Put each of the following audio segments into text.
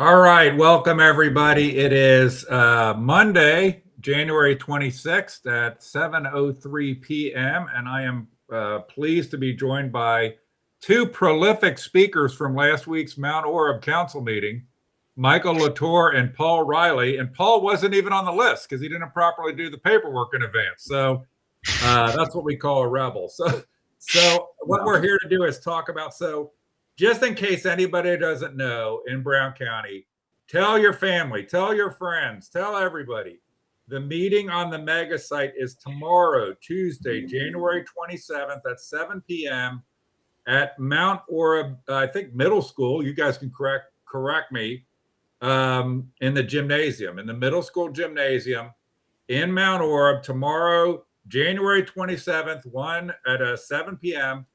All right, welcome everybody. It is Monday, January 26th at 7:03 p.m. and I am pleased to be joined by two prolific speakers from last week's Mount Orab Council meeting, Michael LaTour and Paul Riley. And Paul wasn't even on the list because he didn't properly do the paperwork in advance. So that's what we call a rebel. So what we're here to do is talk about, just in case anybody doesn't know, in Brown County, tell your family, tell your friends, tell everybody. The meeting on the mega site is tomorrow, Tuesday, January 27th at 7 p.m. at Mount Orab, I think middle school. You guys can correct me, in the gymnasium, in the middle school gymnasium in Mount Orab tomorrow, January 27th, 7 p.m.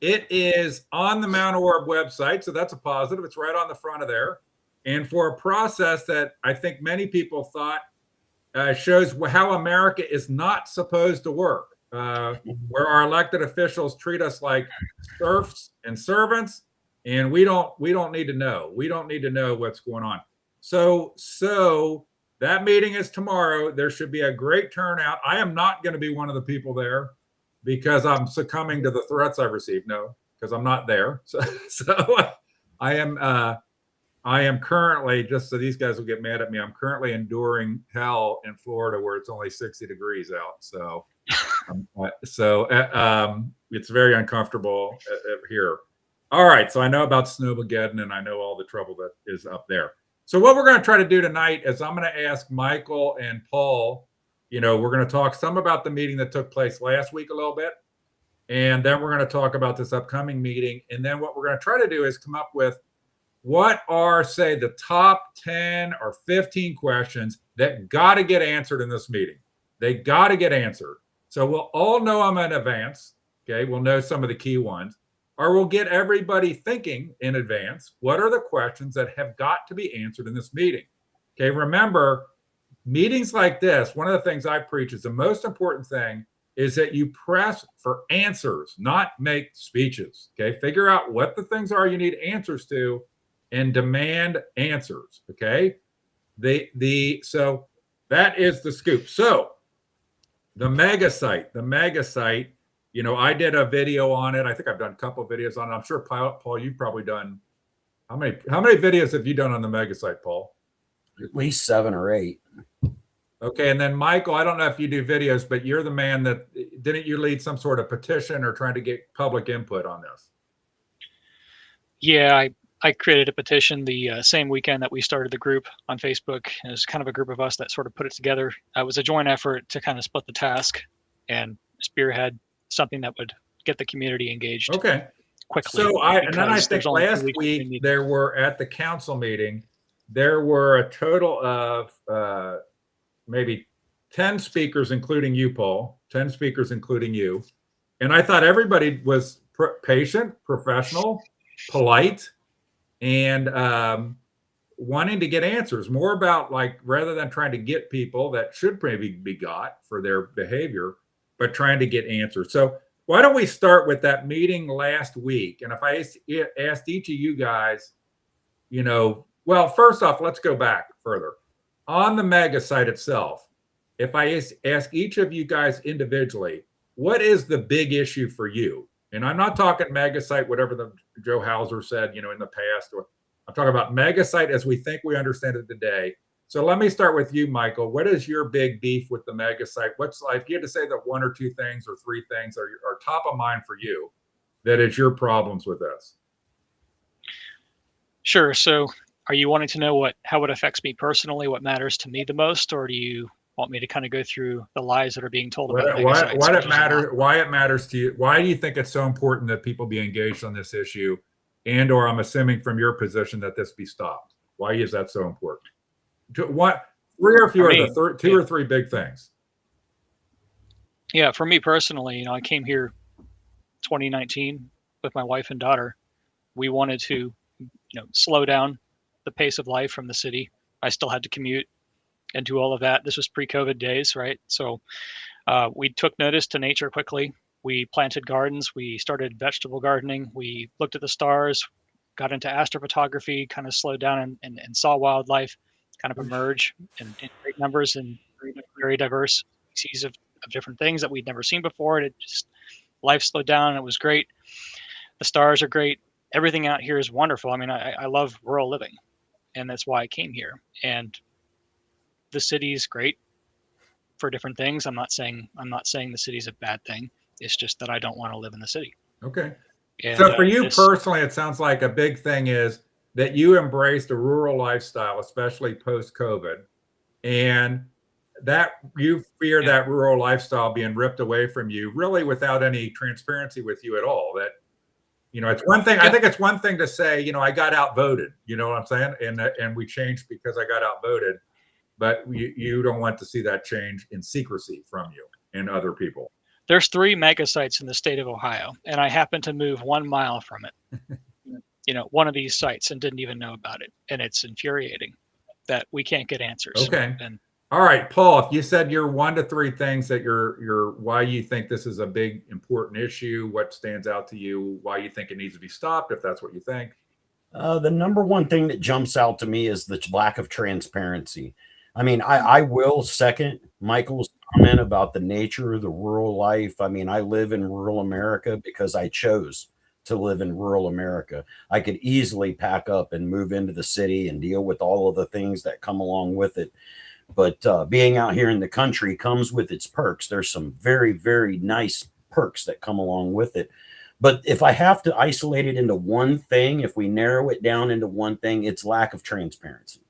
It is on the Mount Orab website, so that's a positive. It's right on the front of there. And for a process that I think many people thought shows how America is not supposed to work, where our elected officials treat us like serfs and servants, and we don't need to know. We don't need to know what's going on. So that meeting is tomorrow. There should be a great turnout. I am not going to be one of the people there, because I'm succumbing to the threats I've received. No, because I'm not there. So I am currently, just so these guys will get mad at me, I'm currently enduring hell in Florida where it's only 60 degrees out. So it's very uncomfortable here. All right. So I know about Snowmageddon and I know all the trouble that is up there. So what we're going to try to do tonight is I'm going to ask Michael and Paul. We're going to talk some about the meeting that took place last week a little bit. And then we're going to talk about this upcoming meeting. And then what we're going to try to do is come up with what are, say, the top 10 or 15 questions that got to get answered in this meeting. They got to get answered. So we'll all know them in advance. Okay. We'll know some of the key ones, or we'll get everybody thinking in advance. What are the questions that have got to be answered in this meeting? Okay. Remember, meetings like this, one of the things I preach is the most important thing is that you press for answers, not make speeches. Okay. Figure out what the things are you need answers to and demand answers. Okay. So that is the scoop. So the mega site, I did a video on it. I think I've done a couple of videos on it. I'm sure Paul, you've probably done, how many videos have you done on the mega site, Paul? At least 7 or 8. Okay. And then Michael, I don't know if you do videos, but you're the man that, didn't you lead some sort of petition or trying to get public input on this? Yeah, I created a petition the same weekend that we started the group on Facebook. It was kind of a group of us that sort of put it together. It was a joint effort to kind of split the task and spearhead something that would get the community engaged. Okay. Quickly. So I think last week there were, at the council meeting, there were a total of maybe 10 speakers, including you, Paul, 10 speakers, including you. And I thought everybody was patient, professional, polite, and wanting to get answers, more about, like, rather than trying to get people that should maybe be got for their behavior, but trying to get answers. So why don't we start with that meeting last week? And if I asked each of you guys, well, first off, let's go back further. On the mega site itself, if I ask each of you guys individually, what is the big issue for you? And I'm not talking mega site, whatever the Joe Hauser said, in the past, or I'm talking about mega site as we think we understand it today. So let me start with you, Michael. What is your big beef with the mega site? What's, like, if you had to say that 1 or 2 things or 3 things are top of mind for you, that is your problems with this? Sure. So are you wanting to know how it affects me personally, what matters to me the most, or do you want me to kind of go through the lies that are being told about why it matters to you? Why do you think it's so important that people be engaged on this issue, and or I'm assuming from your position that this be stopped? Why is that so important? What 3 or 2 or 3 big things? Yeah, for me personally, I came here 2019 with my wife and daughter. We wanted to, slow down the pace of life from the city. I still had to commute and do all of that. This was pre-COVID days, right? So we took notice to nature quickly. We planted gardens. We started vegetable gardening. We looked at the stars. got into astrophotography, kind of slowed down and saw wildlife kind of emerge in great numbers and very diverse species of different things that we'd never seen before. And it just, life slowed down and it was great. The stars are great. Everything out here is wonderful. I mean, I love rural living, and that's why I came here. And the city is great for different things. I'm not saying the city's a bad thing. It's just that I don't want to live in the city. Okay. And, So for you personally, it sounds like a big thing is that you embraced a rural lifestyle, especially post-COVID, and that you fear that rural lifestyle being ripped away from you, really without any transparency with you at all. That, it's one thing. I think it's one thing to say, I got outvoted. You know what I'm saying? And we changed because I got outvoted. But you don't want to see that change in secrecy from you and other people. There's 3 mega sites in the state of Ohio, and I happened to move 1 mile from it. One of these sites, and didn't even know about it. And it's infuriating that we can't get answers. Okay. And all right, Paul, if you said your 1 to 3 things that you're why you think this is a big important issue, what stands out to you, why you think it needs to be stopped, if that's what you think. The number one thing that jumps out to me is the lack of transparency. I mean, I will second Michael's comment about the nature of the rural life. I mean, I live in rural America because I chose to live in rural America. I could easily pack up and move into the city and deal with all of the things that come along with it. But being out here in the country comes with its perks. There's some very, very nice perks that come along with it. But if I have to isolate it into one thing, if we narrow it down into one thing, it's lack of transparency.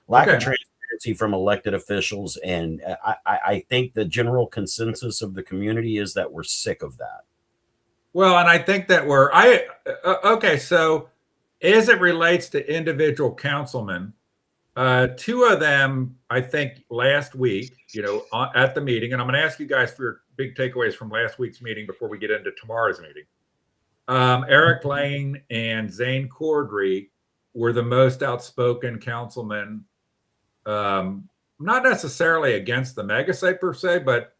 Lack of transparency from elected officials. And I think the general consensus of the community is that we're sick of that. Well, and I think that okay, so as it relates to individual councilmen, 2 of them, I think last week, at the meeting, and I'm going to ask you guys for your big takeaways from last week's meeting before we get into tomorrow's meeting. Eric Lane and Zane Cordry were the most outspoken councilmen, not necessarily against the mega site per se, but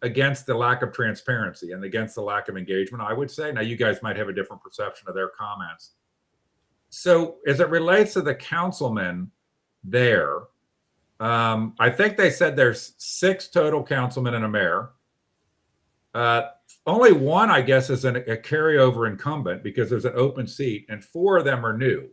against the lack of transparency and against the lack of engagement, I would say. Now, you guys might have a different perception of their comments. So as it relates to the councilmen there, I think they said there's 6 total councilmen and a mayor. Only 1, I guess, is a carryover incumbent because there's an open seat, and 4 of them are new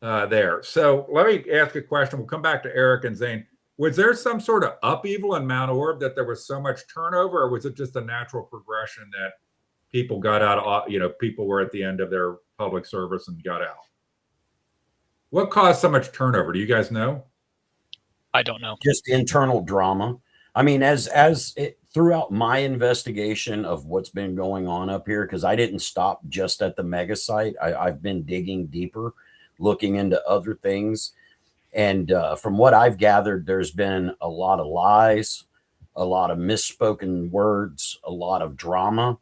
there. So let me ask a question. We'll come back to Eric and Zane. Was there some sort of upheaval in Mount Orab that there was so much turnover, or was it just a natural progression that people got out, people were at the end of their public service and got out? What caused so much turnover? Do you guys know? I don't know. Just internal drama. I mean, throughout my investigation of what's been going on up here, because I didn't stop just at the mega site. I've been digging deeper, looking into other things. And from what I've gathered, there's been a lot of lies, a lot of misspoken words, a lot of drama.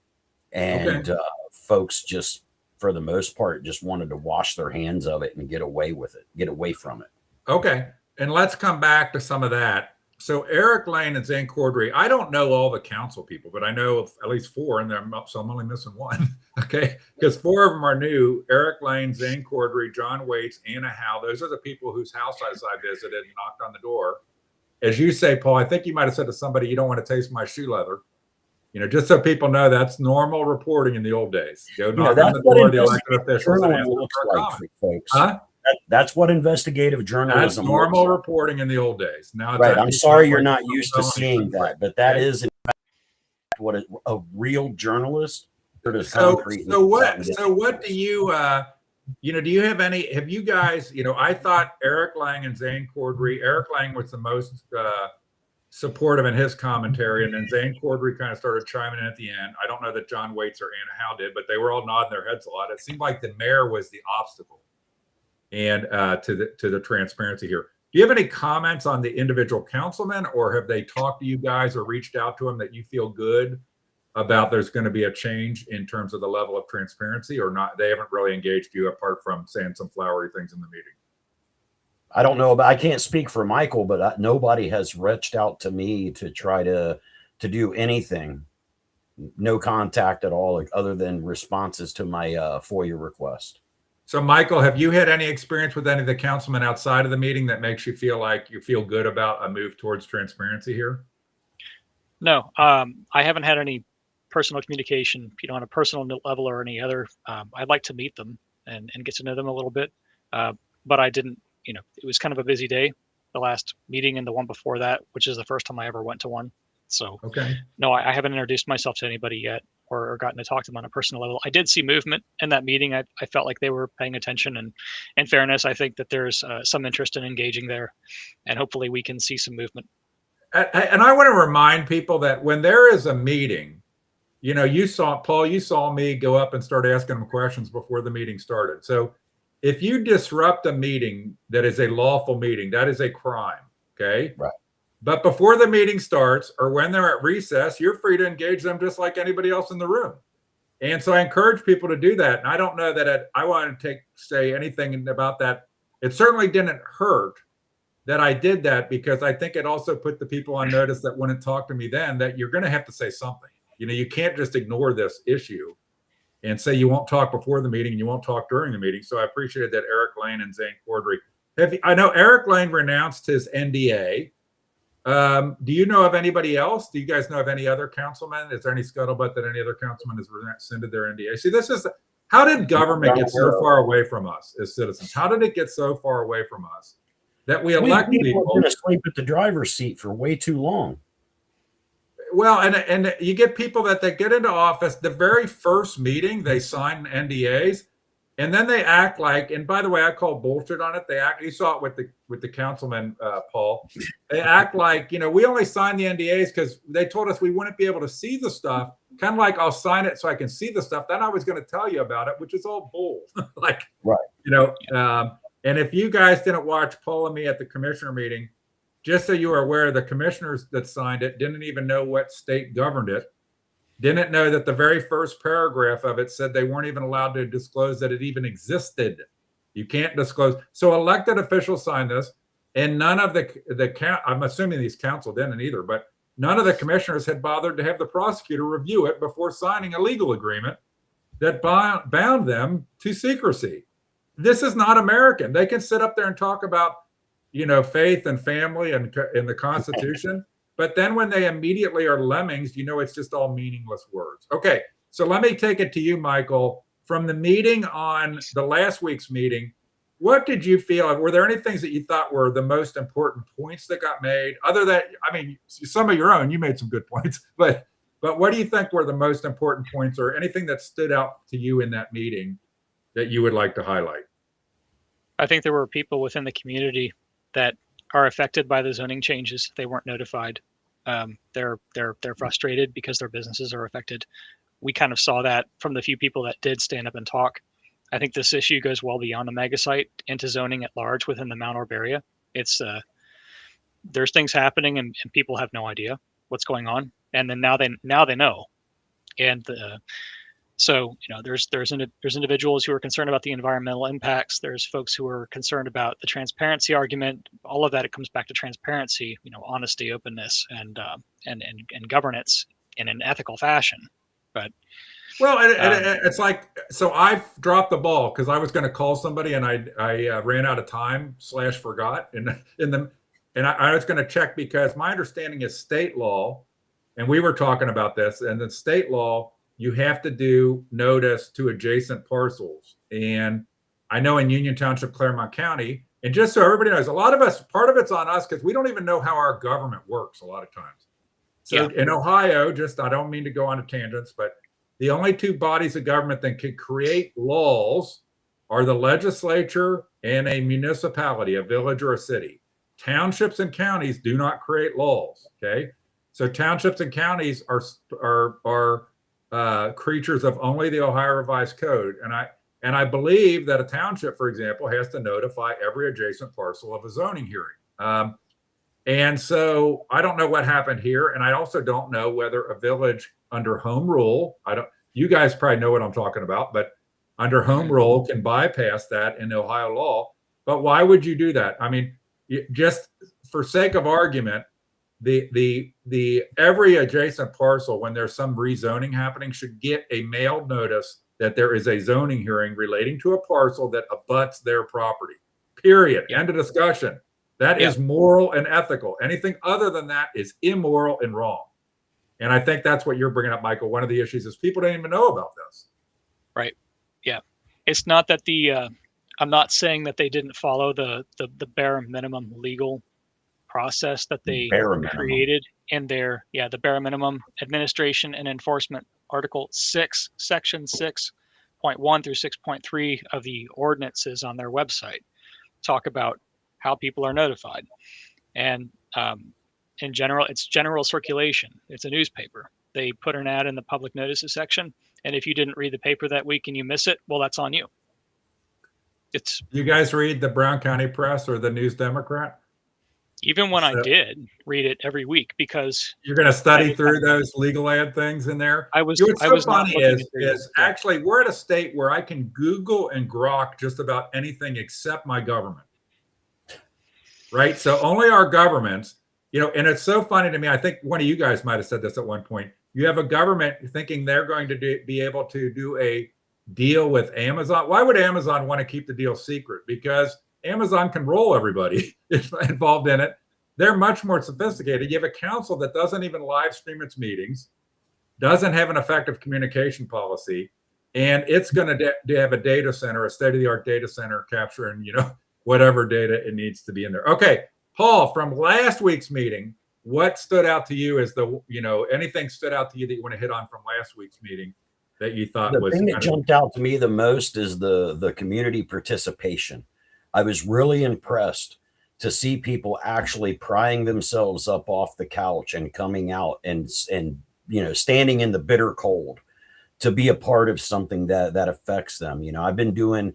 And folks just, for the most part, just wanted to wash their hands of it and get away from it. Okay. And let's come back to some of that. So Eric Lane and Zane Cordry, I don't know all the council people, but I know of at least 4 in there, so I'm only missing 1. Okay, because 4 of them are new. Eric Lane, Zane Cordry, John Waits, Anna Howe. Those are the people whose house I visited and knocked on the door. As you say, Paul, I think you might have said to somebody, you don't want to taste my shoe leather. Just so people know, that's normal reporting in the old days. Go knock on the door of the elected officials and ask them for a comment. Folks. Huh? That's what investigative journalism is. That's normal reporting in the old days. Now, right. I'm sorry you're not used to seeing that, but that is in fact what a real journalist. So what do you, do you have any, have you guys, I thought Eric Lang and Zane Cordry, Eric Lang was the most supportive in his commentary, and then Zane Cordry kind of started chiming in at the end. I don't know that John Waits or Anna Howe did, but they were all nodding their heads a lot. It seemed like the mayor was the obstacle and to the transparency here. Do you have any comments on the individual councilmen, or have they talked to you guys or reached out to them that you feel good about there's going to be a change in terms of the level of transparency, or not? They haven't really engaged you apart from saying some flowery things in the meeting. I don't know, but I can't speak for Michael, but nobody has reached out to me to try to do anything. No contact at all, other than responses to my FOIA request. So, Michael, have you had any experience with any of the councilmen outside of the meeting that makes you feel like you feel good about a move towards transparency here? No, I haven't had any personal communication, on a personal level or any other. I'd like to meet them and get to know them a little bit, but I didn't. It was kind of a busy day, the last meeting and the one before that, which is the first time I ever went to one. So, Okay. no, I haven't introduced myself to anybody yet or gotten to talk to them on a personal level. I did see movement in that meeting. I felt like they were paying attention, and in fairness, I think that there's some interest in engaging there, and hopefully we can see some movement. And I want to remind people that when there is a meeting, you saw, Paul, you saw me go up and start asking them questions before the meeting started. So if you disrupt a meeting that is a lawful meeting, that is a crime. Okay. Right. But before the meeting starts or when they're at recess, you're free to engage them just like anybody else in the room. And so I encourage people to do that. And I don't know that I want to say anything about that. It certainly didn't hurt that I did that, because I think it also put the people on notice that wouldn't talk to me then that you're going to have to say something. You can't just ignore this issue and say you won't talk before the meeting and you won't talk during the meeting. So I appreciated that Eric Lane and Zane Cordry. I know Eric Lane renounced his NDA. Do you know of anybody else? Do you guys know of any other councilman? Is there any scuttlebutt that any other councilman has rescinded their NDA? See, how did government get so far away from us as citizens? How did it get so far away from us that we elect people? We're going to sleep at the driver's seat for way too long. Well, and you get people that they get into office, the very first meeting, they sign NDAs, and then they act like, and by the way, I call bullshit on it. You saw it with the councilman, Paul. They act like, we only signed the NDAs because they told us we wouldn't be able to see the stuff. Kind of like, I'll sign it so I can see the stuff. Then I was going to tell you about it, which is all bull. Right. And if you guys didn't watch Paul and me at the commissioner meeting, just so you are aware, the commissioners that signed it didn't even know what state governed it, didn't know that the very first paragraph of it said they weren't even allowed to disclose that it even existed. You can't disclose. So elected officials signed this, and none of I'm assuming these council didn't either, but none of the commissioners had bothered to have the prosecutor review it before signing a legal agreement that bound them to secrecy. This is not American. They can sit up there and talk about, faith and family and in the Constitution. But then when they immediately are lemmings, it's just all meaningless words. Okay, so let me take it to you, Michael. From the meeting on the last week's meeting, what did you feel? Were there any things that you thought were the most important points that got made? Other than, some of your own, you made some good points, but what do you think were the most important points, or anything that stood out to you in that meeting that you would like to highlight? I think there were people within the community that are affected by the zoning changes. They weren't notified. They're frustrated because their businesses are affected. We kind of saw that from the few people that did stand up and talk. I think this issue goes well beyond the mega site into zoning at large within the Mount Orab area. It's there's things happening and people have no idea what's going on, and then now they know. And so there's individuals who are concerned about the environmental impacts. There's folks who are concerned about the transparency argument. All of that, it comes back to transparency, honesty, openness, and governance in an ethical fashion. But it's like, so I've dropped the ball because I was going to call somebody and I ran out of time / forgot and I was going to check, because my understanding is state law, and we were talking about this, and the state law, you have to do notice to adjacent parcels. And I know in Union Township, Claremont County, and just so everybody knows, a lot of us, part of it's on us because we don't even know how our government works a lot of times. So in Ohio, I don't mean to go on tangents, but the only two bodies of government that can create laws are the legislature and a municipality, a village or a city. Townships and counties do not create laws. Okay. So townships and counties are creatures of only the Ohio Revised Code. And I believe that a township, for example, has to notify every adjacent parcel of a zoning hearing. And so I don't know what happened here. And I also don't know whether a village under home rule, you guys probably know what I'm talking about, but under home rule can bypass that in Ohio law. But why would you do that? Just for sake of argument, the every adjacent parcel, when there's some rezoning happening, should get a mailed notice that there is a zoning hearing relating to a parcel that abuts their property. Period. Yeah. End of discussion. That Yeah. is moral and ethical. Anything other than that is immoral and wrong. And I think that's what you're bringing up, Michael. One of the issues is people don't even know about this. Right. Yeah. It's not that I'm not saying that they didn't follow the bare minimum legal process that they created in their, the bare minimum administration and enforcement Article 6, Section 6.1 through 6.3 of the ordinances on their website talk about how people are notified. And in general, it's general circulation. It's a newspaper. They put an ad in the public notices section. And if you didn't read the paper that week and you miss it, well, that's on you. You guys read the Brown County Press or the News Democrat? Even when I did read it every week, because you're going to study through those legal ad things in there. What's funny is actually we're at a state where I can Google and grok just about anything except my government. Right. So only our governments, and it's so funny to me. I think one of you guys might have said this at one point. You have a government thinking they're going to be able to do a deal with Amazon. Why would Amazon want to keep the deal secret? Because Amazon can roll everybody involved in it. They're much more sophisticated. You have a council that doesn't even live stream its meetings, doesn't have an effective communication policy, and it's going to have a data center, a state-of-the-art data center capturing, whatever data it needs to be in there. Okay, Paul, from last week's meeting, what stood out to you as anything stood out to you that you want to hit on from last week's meeting that you thought the thing that jumped out to me the most is the community participation. I was really impressed to see people actually prying themselves up off the couch and coming out and standing in the bitter cold to be a part of something that affects them. I've been doing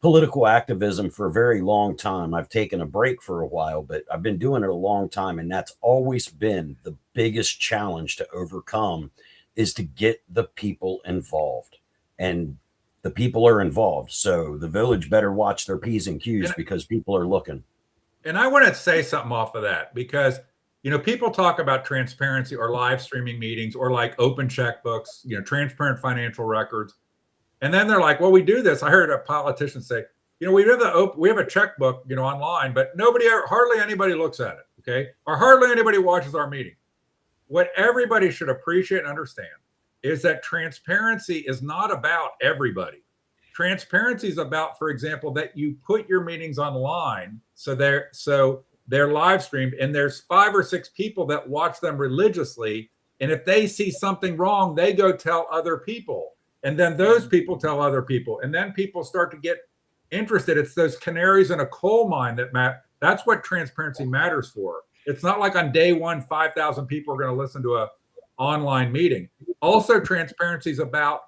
political activism for a very long time. I've taken a break for a while, but I've been doing it a long time. And that's always been the biggest challenge to overcome, is to get the people involved. And the people are involved. So the village better watch their P's and Q's because people are looking. And I want to say something off of that because, people talk about transparency or live streaming meetings or like open checkbooks, transparent financial records. And then they're like, well, we do this. I heard a politician say, we have a checkbook, online, but hardly anybody looks at it. Okay. Or hardly anybody watches our meeting. What everybody should appreciate and understand is that transparency is not about everybody. Transparency is about, for example, that you put your meetings online so they're live streamed and there's 5 or 6 people that watch them religiously. And if they see something wrong, they go tell other people. And then those people tell other people. And then people start to get interested. It's those canaries in a coal mine that's what transparency matters for. It's not like on day one, 5,000 people are going to listen to a online meeting. Also, transparency is about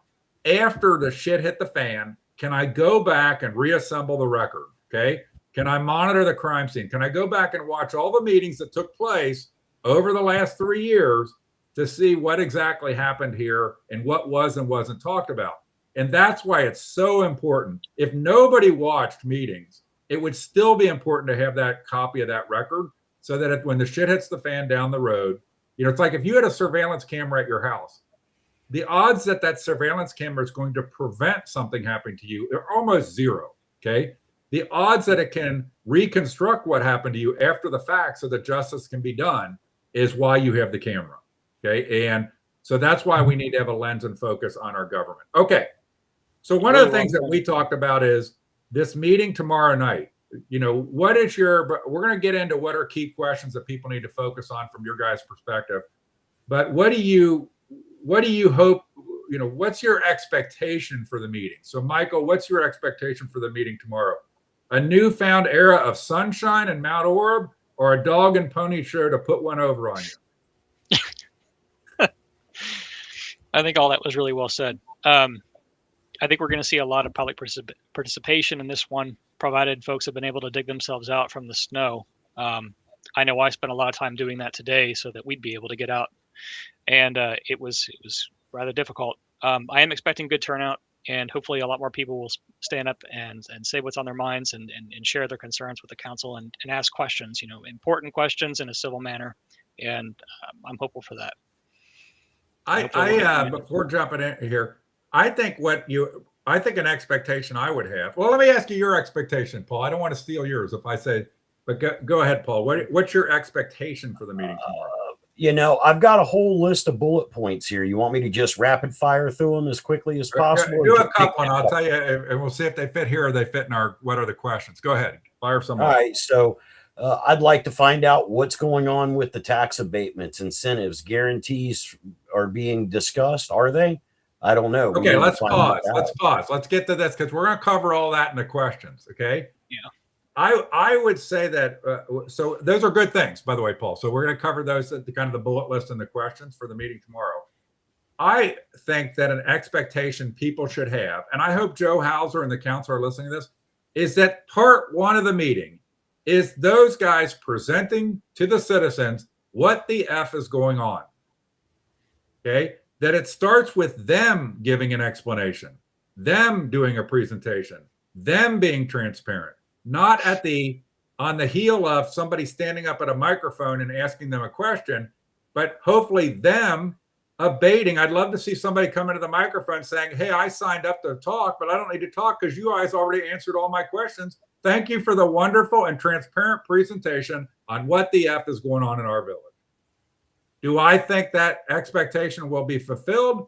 after the shit hit the fan, can I go back and reassemble the record? Okay. Can I monitor the crime scene? Can I go back and watch all the meetings that took place over the last 3 years to see what exactly happened here and what was and wasn't talked about? And that's why it's so important. If nobody watched meetings, it would still be important to have that copy of that record so that when the shit hits the fan down the road, it's like if you had a surveillance camera at your house, the odds that surveillance camera is going to prevent something happening to you are almost zero. Okay. The odds that it can reconstruct what happened to you after the fact so that justice can be done is why you have the camera. Okay. And so that's why we need to have a lens and focus on our government. Okay. So one of the things that we talked about is this meeting tomorrow night. We're going to get into what are key questions that people need to focus on from your guys' perspective. But what do you hope, what's your expectation for the meeting? So Michael, what's your expectation for the meeting tomorrow? A newfound era of sunshine in Mount Orab, or a dog and pony show to put one over on you? I think all that was really well said. I think we're going to see a lot of public participation in this one, provided folks have been able to dig themselves out from the snow. I know I spent a lot of time doing that today so that we'd be able to get out, and it was rather difficult. I am expecting good turnout, and hopefully a lot more people will stand up and say what's on their minds and share their concerns with the council and ask questions, important questions in a civil manner. And I'm hopeful for that. I before jumping in here, I think an expectation I would have. Well, let me ask you your expectation, Paul. I don't want to steal yours if I say, but go ahead, Paul. What's your expectation for the meeting tomorrow? I've got a whole list of bullet points here. You want me to just rapid fire through them as quickly as possible? Do a couple, and I'll tell you, and we'll see if they fit here or they fit in what are the questions. Go ahead, fire some. All right, so I'd like to find out what's going on with the tax abatements, incentives, guarantees are being discussed. Are they? I don't know. Okay, let's pause. Let's get to this because we're going to cover all that in the questions. Okay. Yeah. I would say that, so those are good things, by the way, Paul. So we're going to cover those at the kind of the bullet list and the questions for the meeting tomorrow. I think that an expectation people should have, and I hope Joe Hauser and the council are listening to this, is that part one of the meeting is those guys presenting to the citizens what the F is going on. Okay. That it starts with them giving an explanation, them doing a presentation, them being transparent. Not on the heel of somebody standing up at a microphone and asking them a question, but hopefully them abating. I'd love to see somebody come into the microphone saying, hey, I signed up to talk, but I don't need to talk because you guys already answered all my questions. Thank you for the wonderful and transparent presentation on what the F is going on in our village. Do I think that expectation will be fulfilled?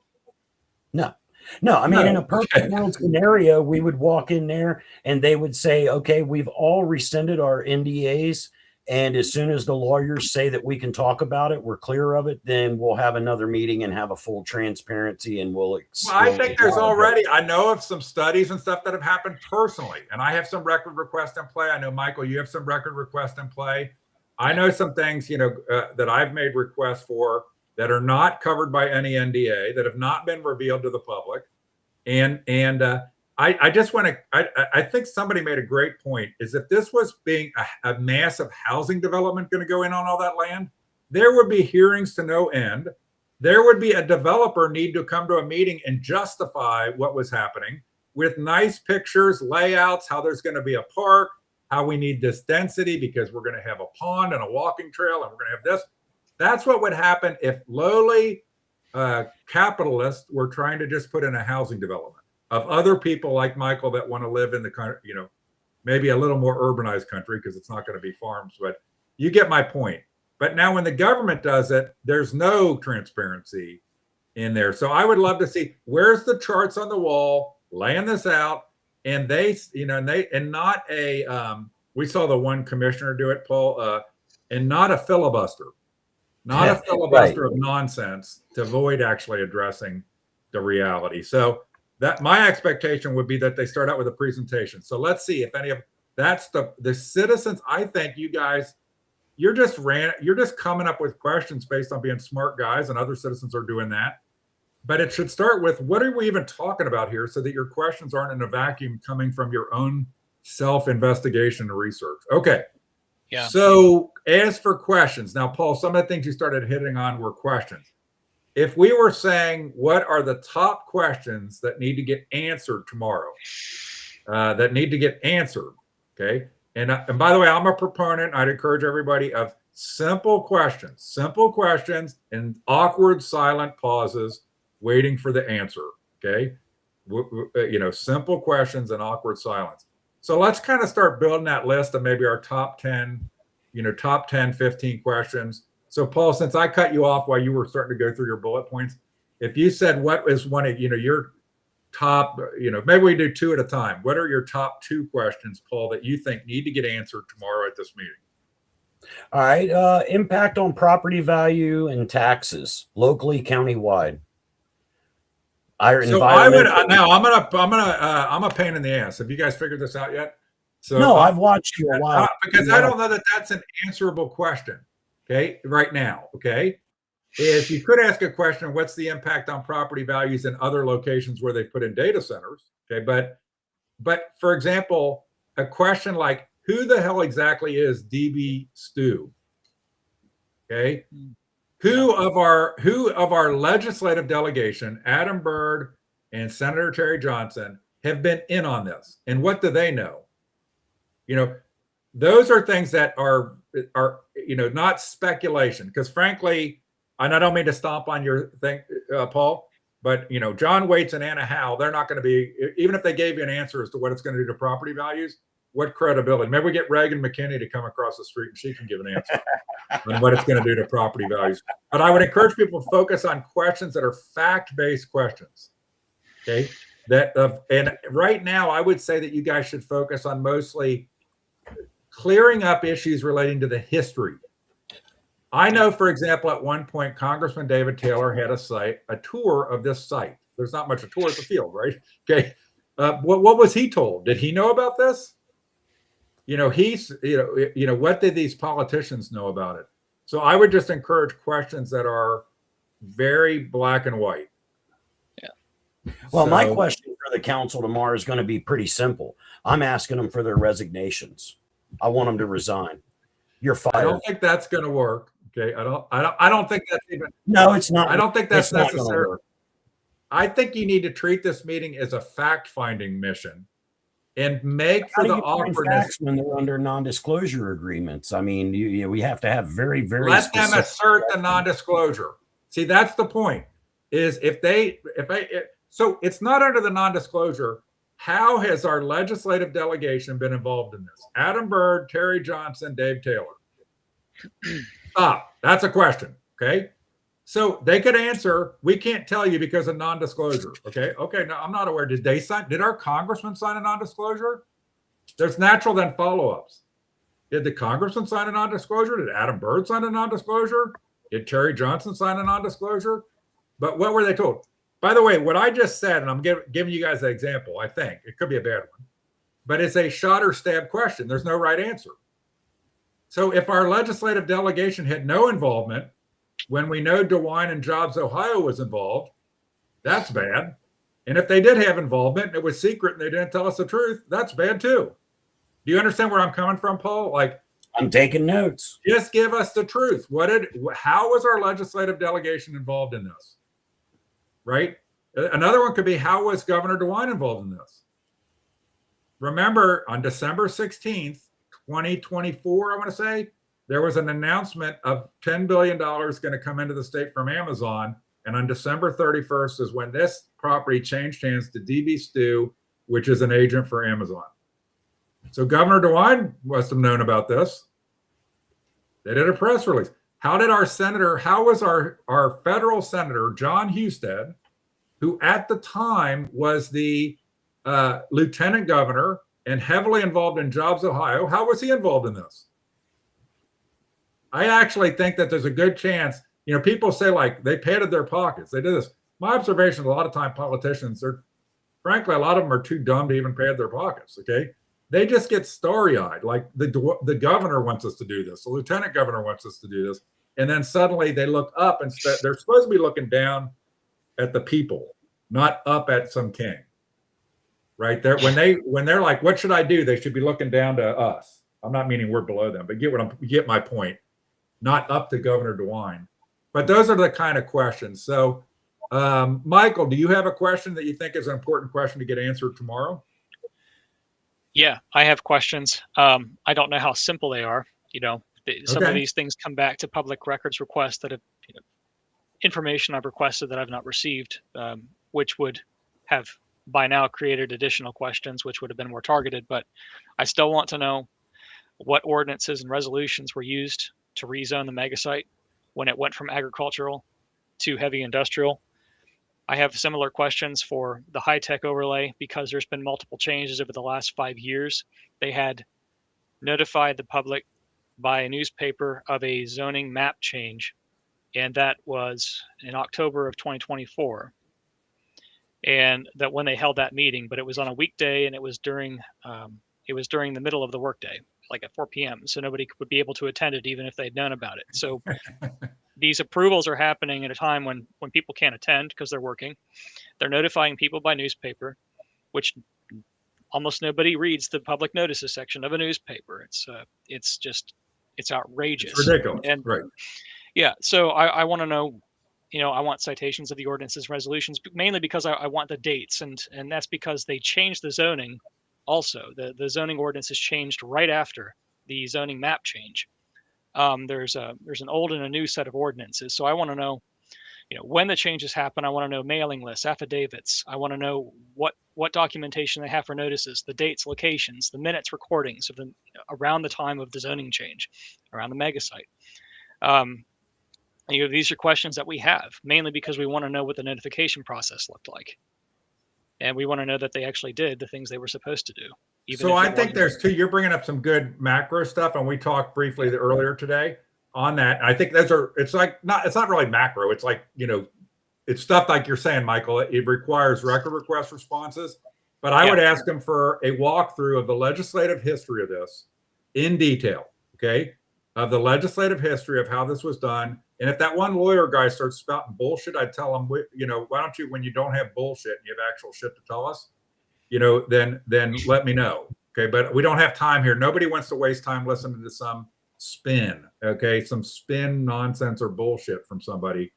No, I mean, in a perfect world scenario, we would walk in there and they would say, okay, we've all rescinded our NDAs. And as soon as the lawyers say that we can talk about it, we're clear of it, then we'll have another meeting and have a full transparency and we'll I think there's already, I know of some studies and stuff that have happened personally, and I have some record requests in play. I know, Michael, you have some record requests in play. I know some things, that I've made requests for that are not covered by any NDA, that have not been revealed to the public. And I just want to, I think somebody made a great point, is if this was being a massive housing development going to go in on all that land, there would be hearings to no end. There would be a developer need to come to a meeting and justify what was happening with nice pictures, layouts, how there's going to be a park, how we need this density because we're going to have a pond and a walking trail and we're going to have this. That's what would happen if lowly capitalists were trying to just put in a housing development of other people like Michael that want to live in the country, maybe a little more urbanized country because it's not going to be farms, but you get my point. But now when the government does it, there's no transparency in there. So I would love to see where's the charts on the wall laying this out. And they, and not we saw the one commissioner do it, Paul, and not a filibuster. Not a filibuster of nonsense to avoid actually addressing the reality. So that my expectation would be that they start out with a presentation. So let's see if any of that's the citizens. I think you guys, you're just coming up with questions based on being smart guys, and other citizens are doing that. But it should start with what are we even talking about here, so that your questions aren't in a vacuum coming from your own self-investigation and research. Okay. Yeah. So as for questions, now, Paul, some of the things you started hitting on were questions. If we were saying, what are the top questions that need to get answered tomorrow, okay? And by the way, I'm a proponent. I'd encourage everybody of simple questions and awkward silent pauses waiting for the answer. Okay. Simple questions and awkward silence. So let's kind of start building that list of maybe our top 10, 15 questions. So Paul, since I cut you off while you were starting to go through your bullet points, if you said what is one of, your top, maybe we do two at a time. What are your top 2 questions, Paul, that you think need to get answered tomorrow at this meeting? All right. Impact on property value and taxes, locally, countywide. So I would now. I'm a pain in the ass. Have you guys figured this out yet? So no, I've watched you a while because I don't know that that's an answerable question. Okay, right now. Okay, if you could ask a question, what's the impact on property values in other locations where they put in data centers? Okay, but for example, a question like, who the hell exactly is DB Stu? Okay. Who of our legislative delegation, Adam Byrd and Senator Terry Johnson, have been in on this, and what do they know? Those are things that are not speculation. Because frankly, and I don't mean to stomp on your thing, Paul, But John Waits and Anna Howe, they're not going to be, even if they gave you an answer as to what it's going to do to property values. What credibility? Maybe we get Reagan McKinney to come across the street and she can give an answer on what it's going to do to property values. But I would encourage people to focus on questions that are fact-based questions. Okay. And right now, I would say that you guys should focus on mostly clearing up issues relating to the history. I know, for example, at one point, Congressman David Taylor had a tour of this site. There's not much a tour, it's a field, right? Okay. What was he told? Did he know about this? What did these politicians know about it? So I would just encourage questions that are very black and white. Yeah. Well, my question for the council tomorrow is going to be pretty simple. I'm asking them for their resignations. I want them to resign. You're fired. I don't think that's going to work. Okay. I don't think that's even. No, it's not. I don't think that's necessary. I think you need to treat this meeting as a fact-finding mission. And make for the awkwardness when they're under non-disclosure agreements. I mean, we have to have very, very. Let them assert the non-disclosure. See, that's the point. Is so it's not under the non-disclosure. How has our legislative delegation been involved in this? Adam Byrd, Terry Johnson, Dave Taylor. Stop. That's a question. Okay. So they could answer, we can't tell you because of non-disclosure. Okay. No, I'm not aware. Did our congressman sign a non-disclosure? There's natural then follow-ups. Did the congressman sign a non-disclosure? Did Adam Byrd sign a non-disclosure? Did Terry Johnson sign a non-disclosure? But what were they told? By the way, what I just said, and I'm giving you guys an example, I think it could be a bad one, but it's a shot or stab question. There's no right answer. So if our legislative delegation had no involvement, when we know DeWine and Jobs Ohio was involved, that's bad. And if they did have involvement and it was secret and they didn't tell us the truth, that's bad too. Do you understand where I'm coming from, Paul? Like, I'm taking notes. Just give us the truth. How was our legislative delegation involved in this? Right? Another one could be, how was Governor DeWine involved in this? Remember, on December 16th, 2024, I want to say, there was an announcement of $10 billion going to come into the state from Amazon. And on December 31st is when this property changed hands to DB Stu, which is an agent for Amazon. So Governor DeWine must have known about this. They did a press release. How was our federal senator, John Husted, who at the time was the lieutenant governor and heavily involved in Jobs Ohio, how was he involved in this? I actually think that there's a good chance, people say like they padded their pockets. They did this. My observation, a lot of time politicians, frankly, a lot of them are too dumb to even pad their pockets. Okay. They just get starry-eyed. Like the governor wants us to do this. The lieutenant governor wants us to do this. And then suddenly they look up and they're supposed to be looking down at the people, not up at some king. Right there. When they're like, what should I do? They should be looking down to us. I'm not meaning we're below them, but you get my point. Not up to Governor DeWine. But those are the kind of questions. So, Michael, do you have a question that you think is an important question to get answered tomorrow? Yeah, I have questions. I don't know how simple they are. Some of these things come back to public records requests that have information I've requested that I've not received, which would have by now created additional questions, which would have been more targeted. But I still want to know what ordinances and resolutions were used to rezone the mega site when it went from agricultural to heavy industrial. I have similar questions for the high-tech overlay because there's been multiple changes over the last 5 years. They had notified the public by a newspaper of a zoning map change, and that was in October of 2024. And that when they held that meeting, but it was on a weekday and it was during the middle of the workday, like at 4 p.m. So nobody would be able to attend it even if they'd known about it. So these approvals are happening at a time when people can't attend because they're working. They're notifying people by newspaper, which almost nobody reads the public notices section of a newspaper. It's outrageous. It's ridiculous. And right. Yeah. So I want to know, I want citations of the ordinances, resolutions, mainly because I want the dates. And that's because they changed the zoning. Also, the zoning ordinance is changed right after the zoning map change. There's an old and a new set of ordinances. So I want to know, when the changes happen, I want to know mailing lists, affidavits. I want to know what documentation they have for notices, the dates, locations, the minutes, recordings of them around the time of the zoning change, around the mega site. These are questions that we have, mainly because we want to know what the notification process looked like. And we want to know that they actually did the things they were supposed to do. So I think there's two. You're bringing up some good macro stuff, and we talked briefly earlier today on that. I think those are. It's not really macro. It's like, it's stuff like you're saying, Michael. It requires record request responses, but I would ask them for a walkthrough of the legislative history of this in detail. Okay, of the legislative history of how this was done. And if that one lawyer guy starts spouting bullshit, I'd tell him, why don't you, when you don't have bullshit and you have actual shit to tell us, then let me know. Okay. But we don't have time here. Nobody wants to waste time listening to some spin. Okay. Some spin nonsense or bullshit from somebody,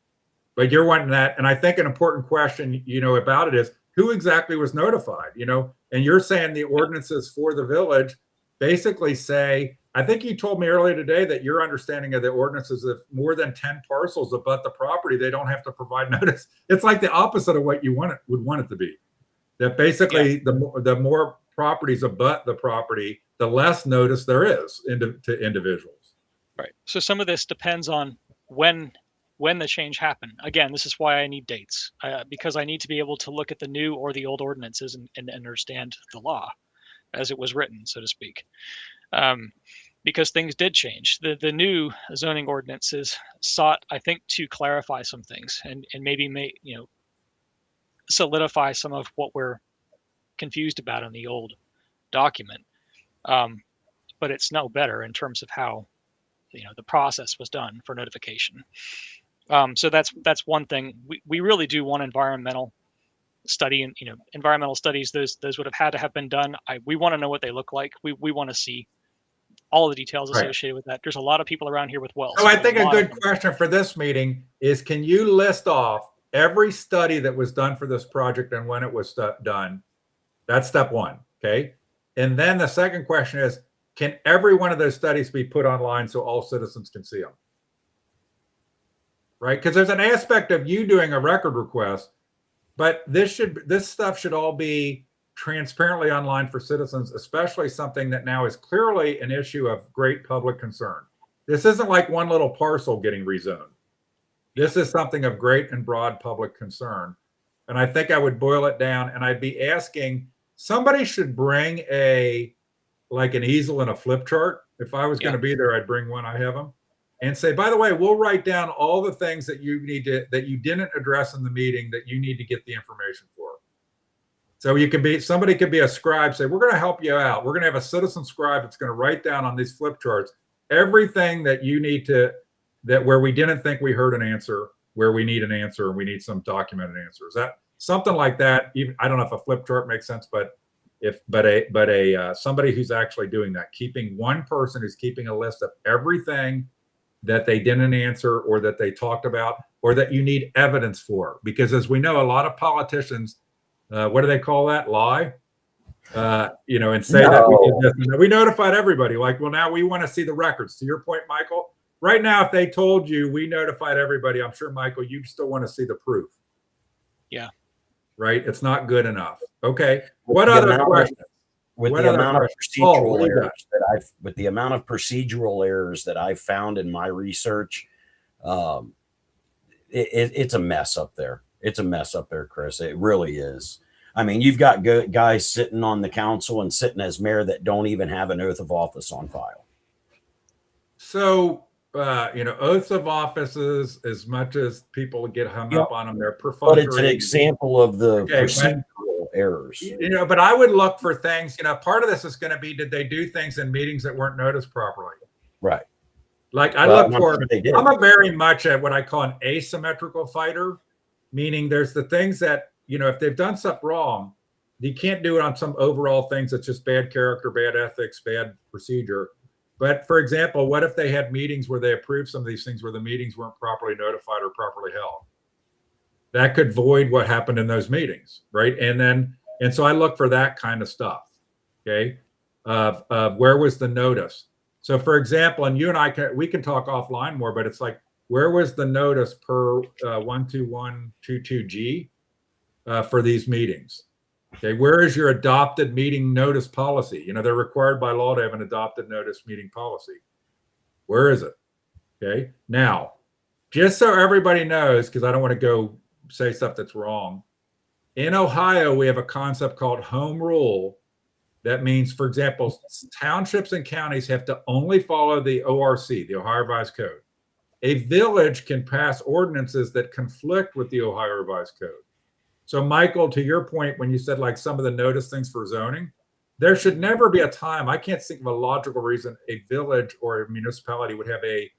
but you're wanting that. And I think an important question, about it is who exactly was notified, and you're saying the ordinances for the village basically say, I think you told me earlier today that your understanding of the ordinances, if more than 10 parcels abut the property, they don't have to provide notice. It's like the opposite of what you would want it to be. That basically the more properties abut the property, the less notice there is to individuals. Right. So some of this depends on when the change happened. Again, this is why I need dates, because I need to be able to look at the new or the old ordinances and understand the law as it was written, so to speak. Because things did change. The new zoning ordinances sought, I think, to clarify some things and maybe solidify some of what we're confused about in the old document. But it's no better in terms of how the process was done for notification. So that's one thing. We really do want environmental study, and environmental studies. Those would have had to have been done. We want to know what they look like. We want to see all the details associated with that. There's a lot of people around here with wells. So I think a good question for this meeting is, can you list off every study that was done for this project and when it was done? That's step one. Okay. And then the second question is, can every one of those studies be put online so all citizens can see them? Right. Because there's an aspect of you doing a record request, but this stuff should all be transparently online for citizens, especially something that now is clearly an issue of great public concern. This isn't like one little parcel getting rezoned. This is something of great and broad public concern. And I think I would boil it down, and I'd be asking, somebody should bring an easel and a flip chart. If I was going to be there, I'd bring one. I have them. And say, by the way, we'll write down all the things that you didn't address in the meeting that you need to get the information for. So somebody could be a scribe, say, we're going to help you out. We're going to have a citizen scribe that's going to write down on these flip charts everything that you need where we didn't think we heard an answer, where we need an answer, and we need some documented answer. Is that something like that? Even, I don't know if a flip chart makes sense, but somebody who's actually doing that, keeping one person who's keeping a list of everything that they didn't answer or that they talked about or that you need evidence for. Because as we know, a lot of politicians, what do they call that? Lie, and say that we did this. We notified everybody. Like, well, now we want to see the records. To your point, Michael, right now, if they told you we notified everybody, I'm sure, Michael, you still want to see the proof. Yeah. Right. It's not good enough. Okay. What other questions? With the amount of procedural errors that I've found in my research, it's a mess up there. It's a mess up there, Chris. It really is. I mean, you've got guys sitting on the council and sitting as mayor that don't even have an oath of office on file. So, oaths of offices, as much as people get hung up on them, they're perfunctory. But it's an example of the procedural errors. But I would look for things, part of this is going to be, did they do things in meetings that weren't noticed properly? Right. Like I'm a very much what I call an asymmetrical fighter, meaning there's the things that, if they've done stuff wrong, you can't do it on some overall things that's just bad character, bad ethics, bad procedure. But for example, what if they had meetings where they approved some of these things where the meetings weren't properly notified or properly held? That could void what happened in those meetings, right? And so I look for that kind of stuff, okay? Of where was the notice? So for example, and you and we can talk offline more, but it's like, where was the notice per 12122G for these meetings? Okay, where is your adopted meeting notice policy? They're required by law to have an adopted notice meeting policy. Where is it? Okay, now, just so everybody knows, because I don't want to go say stuff that's wrong, in Ohio, we have a concept called home rule. That means, for example, townships and counties have to only follow the ORC, the Ohio Revised Code. A village can pass ordinances that conflict with the Ohio Revised Code. So, Michael, to your point, when you said like some of the notice things for zoning, there should never be a time, I can't think of a logical reason a village or a municipality would have a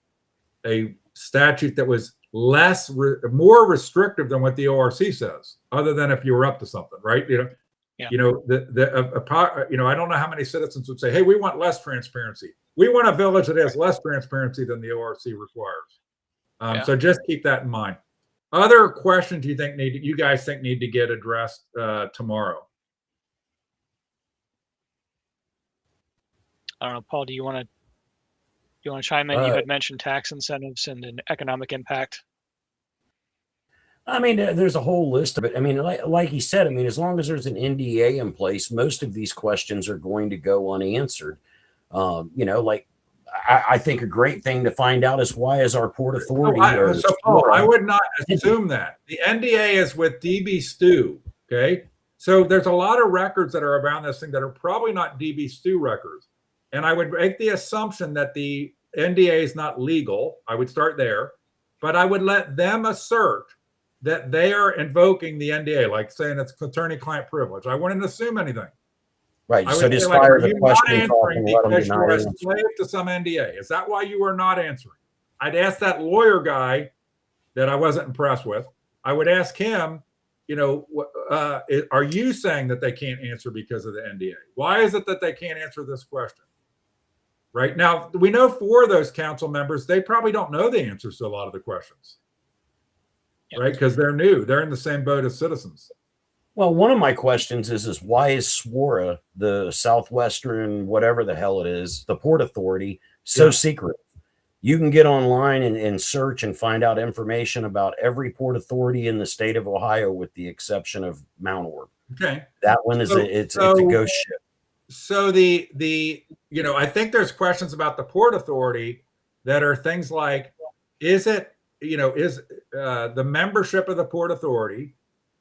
statute that was more restrictive than what the ORC says, other than if you were up to something, right? Yeah. I don't know how many citizens would say, "Hey, we want less transparency. We want a village that has less transparency than the ORC requires." So just keep that in mind. Other questions you guys think need to get addressed tomorrow? I don't know, Paul. Do you want to chime in? You had mentioned tax incentives and an economic impact. I mean, there's a whole list of it. I mean, like he said, I mean, as long as there's an NDA in place, most of these questions are going to go unanswered. Like I think a great thing to find out is why is our Port Authority. Paul, I would not assume that. The NDA is with DB Stu. Okay. So there's a lot of records that are around this thing that are probably not DB Stu records. And I would make the assumption that the NDA is not legal. I would start there, but I would let them assert that they are invoking the NDA, like saying it's attorney-client privilege. I wouldn't assume anything. Right. So just fire the question because you're a slave to some NDA. Is that why you are not answering? I'd ask that lawyer guy that I wasn't impressed with. I would ask him, are you saying that they can't answer because of the NDA? Why is it that they can't answer this question? Right now, we know 4 of those council members, they probably don't know the answers to a lot of the questions. Yep. Right? Because they're new. They're in the same boat as citizens. Well, one of my questions is why is SWORA, the Southwestern, whatever the hell it is, the Port Authority, so secret? You can get online and search and find out information about every Port Authority in the state of Ohio, with the exception of Mount Orab. Okay. That one is it's a ghost ship. So I think there's questions about the Port Authority that are things like, is the membership of the Port Authority,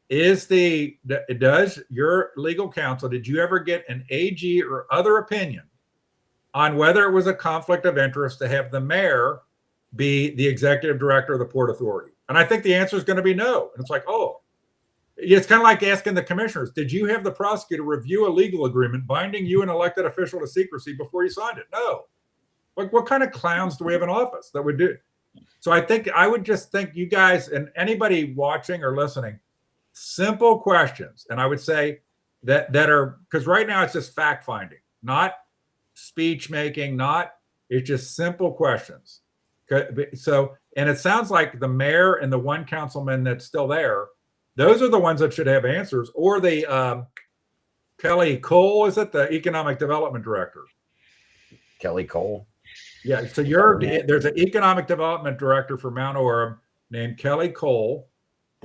does your legal counsel, did you ever get an AG or other opinion on whether it was a conflict of interest to have the mayor be the executive director of the Port Authority? And I think the answer is going to be no. And it's like, it's kind of like asking the commissioners, did you have the prosecutor review a legal agreement binding you, an elected official, to secrecy before you signed it? No. Like, what kind of clowns do we have in office that would do? So I would just think you guys and anybody watching or listening, simple questions. And I would say that are, because right now it's just fact finding, not speech making, it's just simple questions. So, and it sounds like the mayor and the one councilman that's still there, those are the ones that should have answers. Or the Kelly Cole, is it the economic development director? Kelly Cole. Yeah. So there's an economic development director for Mount Orab named Kelly Cole.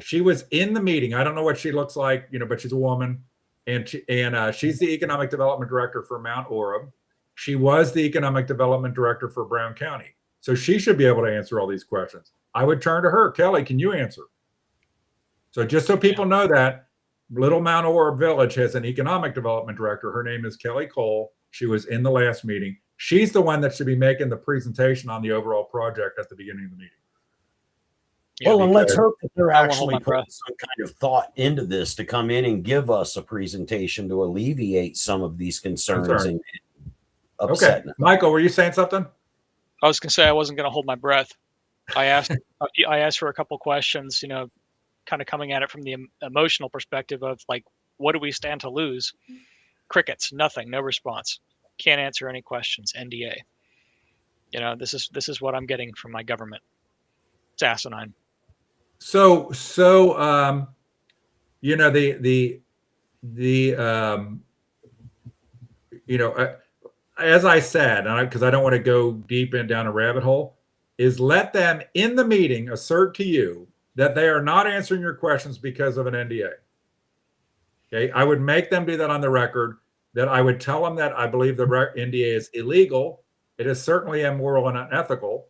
She was in the meeting. I don't know what she looks like, but she's a woman, and she's the economic development director for Mount Orab. She was the economic development director for Brown County. So she should be able to answer all these questions. I would turn to her. Kelly, can you answer? So just so people know that, Little Mount Orab Village has an economic development director. Her name is Kelly Cole. She was in the last meeting. She's the one that should be making the presentation on the overall project at the beginning of the meeting. Yeah, well, and let's hope that they're actually putting some kind of thought into this to come in and give us a presentation to alleviate some of these concerns and upset. Okay, Michael, were you saying something? I was going to say I wasn't going to hold my breath. I asked for a couple questions, kind of coming at it from the emotional perspective of like, what do we stand to lose? Crickets, nothing, no response. Can't answer any questions. NDA. This is what I'm getting from my government. It's asinine. So as I said, because I don't want to go deep down a rabbit hole, is let them in the meeting assert to you that they are not answering your questions because of an NDA. Okay, I would make them do that on the record, that I would tell them that I believe the NDA is illegal. It is certainly immoral and unethical.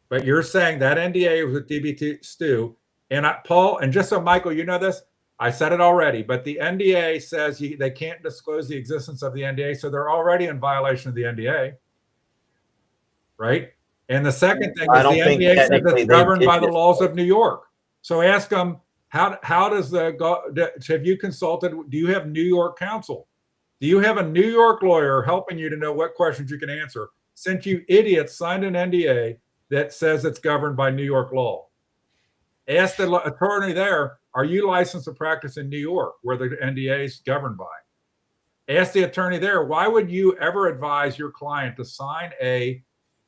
But you're saying that NDA was with DB Stu. And Paul, and just so Michael, you know this, I said it already, but the NDA says they can't disclose the existence of the NDA, so they're already in violation of the NDA, right? And the second thing is the NDA says it's governed by the laws of New York. So ask them, how does have you consulted? Do you have New York counsel? Do you have a New York lawyer helping you to know what questions you can answer? Since you idiots signed an NDA that says it's governed by New York law. Ask the attorney there, are you licensed to practice in New York, where the NDA is governed by? Ask the attorney there, why would you ever advise your client to sign a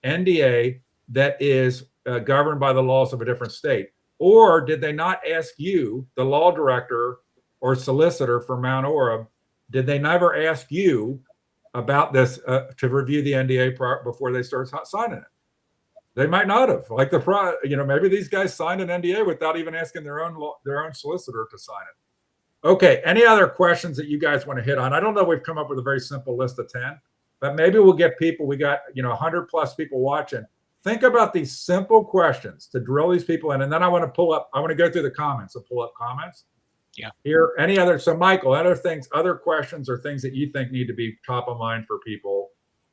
NDA that is governed by the laws of a different state? Or did they not ask you, the law director or solicitor for Mount Orab, did they never ask you about this to review the NDA before they start signing it? They might not have. Like maybe these guys signed an NDA without even asking their own solicitor to sign it. Okay. Any other questions that you guys want to hit on? I don't know. We've come up with a very simple list of 10, but maybe we'll get people. We got 100 plus people watching. Think about these simple questions to drill these people in, and then I want to go through the comments and pull up comments. Yeah. Here, any other? So, Michael, other questions or things that you think need to be top of mind for people?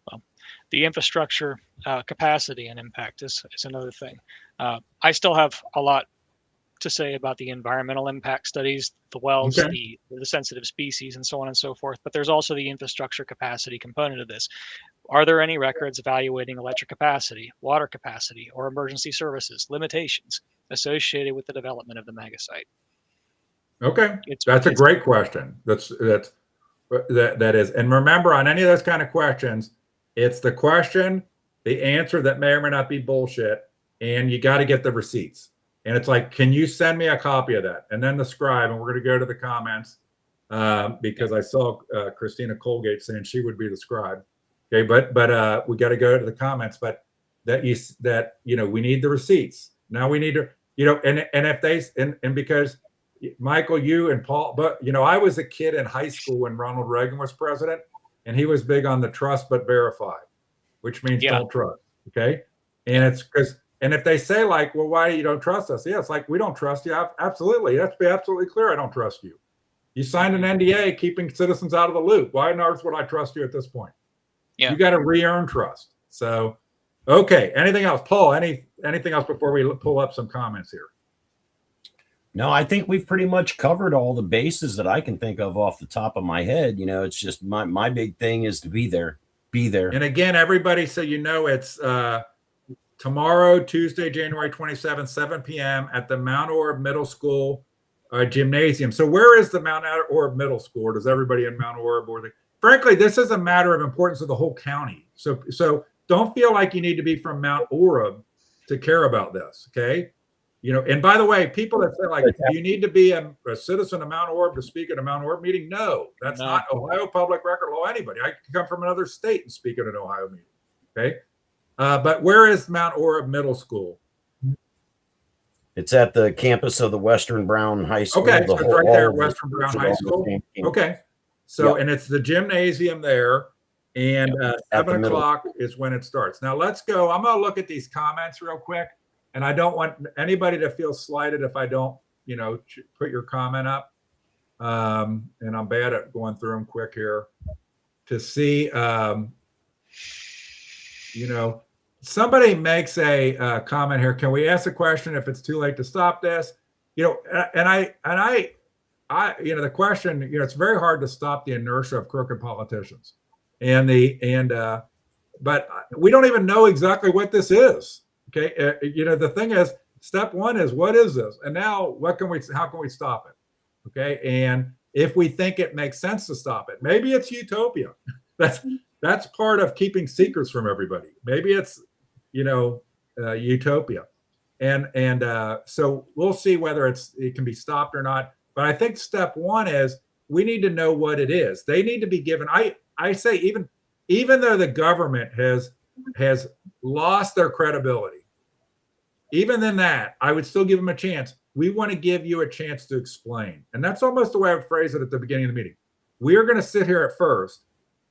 Well, the infrastructure capacity and impact is another thing. I still have a lot to say about the environmental impact studies, the wells, okay, the sensitive species, and so on and so forth. But there's also the infrastructure capacity component of this. Are there any records evaluating electric capacity, water capacity, or emergency services limitations associated with the development of the mega site? Okay, that's a great question. That is. And remember, on any of those kind of questions, it's the question, the answer that may or may not be bullshit, and you got to get the receipts. And it's like, can you send me a copy of that? And then the scribe, and we're going to go to the comments because I saw Christina Colgate saying she would be the scribe. Okay, but we got to go to the comments. But we need the receipts. Now we need to, and if they and because Michael, you and Paul, but I was a kid in high school when Ronald Reagan was president, and he was big on the trust but verify, which means don't trust. Okay, and it's because. And if they say like, well, why you don't trust us? Yeah, it's like, we don't trust you. Absolutely. Let's be absolutely clear. I don't trust you. You signed an NDA keeping citizens out of the loop. Why on earth would I trust you at this point? Yeah. You got to re-earn trust. So, okay. Anything else? Paul, anything else before we pull up some comments here? No, I think we've pretty much covered all the bases that I can think of off the top of my head. It's just my big thing is to be there. And again, everybody, so it's tomorrow, Tuesday, January 27th, 7 p.m. at the Mount Orab Middle School gymnasium. So where is the Mount Orab Middle School? Or does everybody in Mount Orab frankly, this is a matter of importance of the whole county. So don't feel like you need to be from Mount Orab to care about this, okay? And by the way, people that say like, do you need to be a citizen of Mount Orab to speak at a Mount Orab meeting? No, that's not Ohio public record law. Anybody. I can come from another state and speak at an Ohio meeting, okay? But where is Mount Orab Middle School? It's at the campus of the Western Brown High School. Okay, so it's right there at Western Brown High School. Okay, so and it's the gymnasium there, and 7 o'clock is when it starts. Now let's go. I'm going to look at these comments real quick, and I don't want anybody to feel slighted if I don't, put your comment up. And I'm bad at going through them quick here to see. Somebody makes a comment here. Can we ask a question if it's too late to stop this? The question, it's very hard to stop the inertia of crooked politicians, but we don't even know exactly what this is. Okay, the thing is, step one is what is this, and now how can we stop it? Okay, and if we think it makes sense to stop it, maybe it's utopia. That's part of keeping secrets from everybody. Maybe it's utopia, and so we'll see whether it can be stopped or not. But I think step one is we need to know what it is. They need to be given. I say even though the government has lost their credibility, even than that, I would still give them a chance. We want to give you a chance to explain. And that's almost the way I would phrase it at the beginning of the meeting. We are going to sit here at first.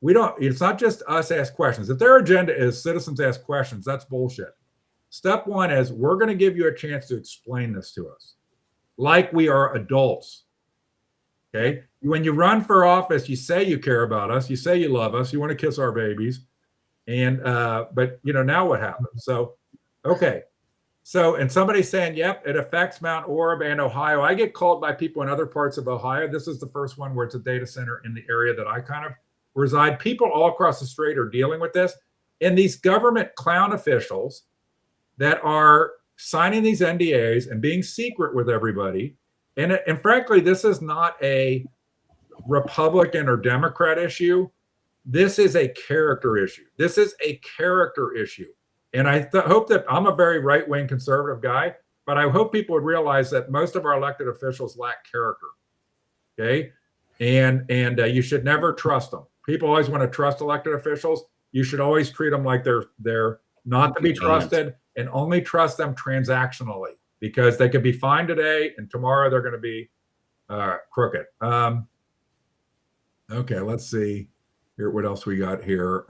It's not just us ask questions. If their agenda is citizens ask questions, that's bullshit. Step one is we're going to give you a chance to explain this to us like we are adults. Okay. When you run for office, you say you care about us. You say you love us. You want to kiss our babies. And, but now what happens? So, okay. So, and somebody's saying, yep, it affects Mount Orab and Ohio. I get called by people in other parts of Ohio. This is the first one where it's a data center in the area that I kind of reside. People all across the strait are dealing with this. And these government clown officials that are signing these NDAs and being secret with everybody. And frankly, this is not a Republican or Democrat issue. This is a character issue. This is a character issue. And I hope that I'm a very right-wing conservative guy, but I hope people would realize that most of our elected officials lack character. Okay. And you should never trust them. People always want to trust elected officials. You should always treat them like they're not to be trusted, and only trust them transactionally, because they could be fine today and tomorrow they're going to be crooked. Okay, let's see here. What else we got here?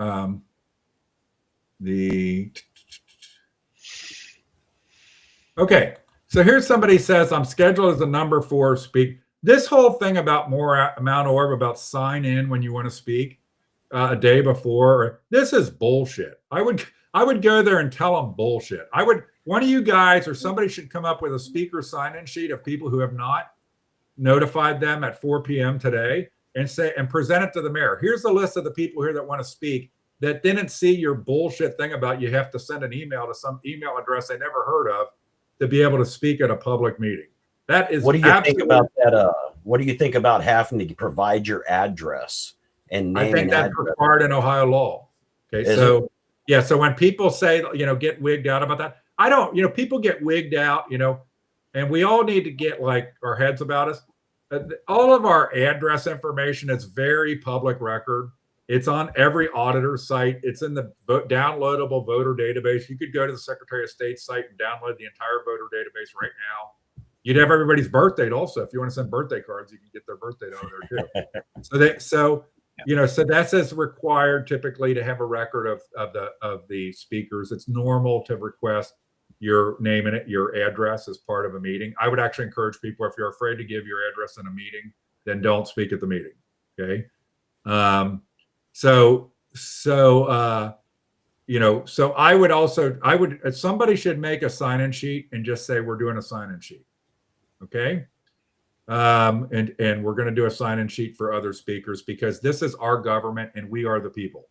Okay, so here's somebody says, I'm scheduled as a number 4 speak. This whole thing about Mount Orab, about sign in when you want to speak a day before, this is bullshit. I would go there and tell them bullshit. One of you guys or somebody should come up with a speaker sign-in sheet of people who have not notified them at 4 p.m. today and present it to the mayor. Here's the list of the people here that want to speak that didn't see your bullshit thing about you have to send an email to some email address they never heard of to be able to speak at a public meeting. That is. What do you think about that? What do you think about having to provide your address and name? I think that's required in Ohio law. Okay, yeah. So when people say, get wigged out about that, I don't. People get wigged out. And we all need to get like our heads about us. All of our address information is very public record. It's on every auditor's site. It's in the downloadable voter database. You could go to the Secretary of State's site and download the entire voter database right now. You'd have everybody's birth date also. If you want to send birthday cards, you can get their birth date on there too. So that's as required typically to have a record of the speakers. It's normal to request your name and your address as part of a meeting. I would actually encourage people, if you're afraid to give your address in a meeting, then don't speak at the meeting. Okay. So somebody should make a sign-in sheet and just say, we're doing a sign-in sheet. Okay. And we're going to do a sign-in sheet for other speakers because this is our government and we are the people.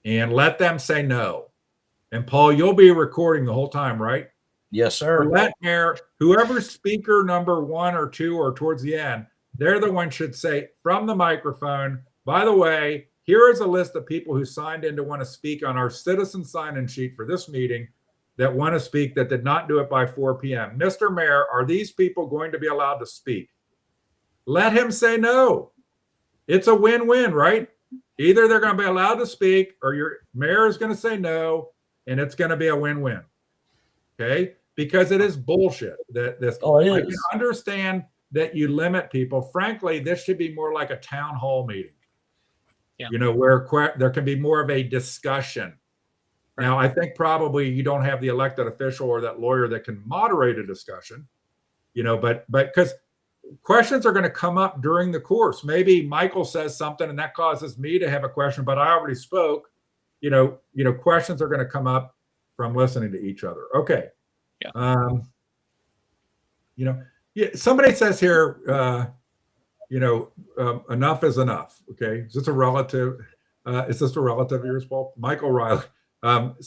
And let them say no. And Paul, you'll be recording the whole time, right? Yes, sir. Let mayor, whoever speaker number 1 or 2 or towards the end, they're the one should say from the microphone, by the way, here is a list of people who signed in to want to speak on our citizen sign-in sheet for this meeting that want to speak that did not do it by 4 p.m. Mr. Mayor, are these people going to be allowed to speak? Let him say no. It's a win-win, right? Either they're going to be allowed to speak or your mayor is going to say no, and it's going to be a win-win. Okay? Because it is bullshit. I can understand that you limit people. Frankly, this should be more like a town hall meeting. Yeah. Where there can be more of a discussion. Right. Now, I think probably you don't have the elected official or that lawyer that can moderate a discussion, but because questions are going to come up during the course. Maybe Michael says something and that causes me to have a question, but I already spoke. Questions are going to come up from listening to each other. Okay. Yeah. Somebody says here, enough is enough. Okay. Is this a relative? Is this a relative of yours, Paul? Michael Riley. The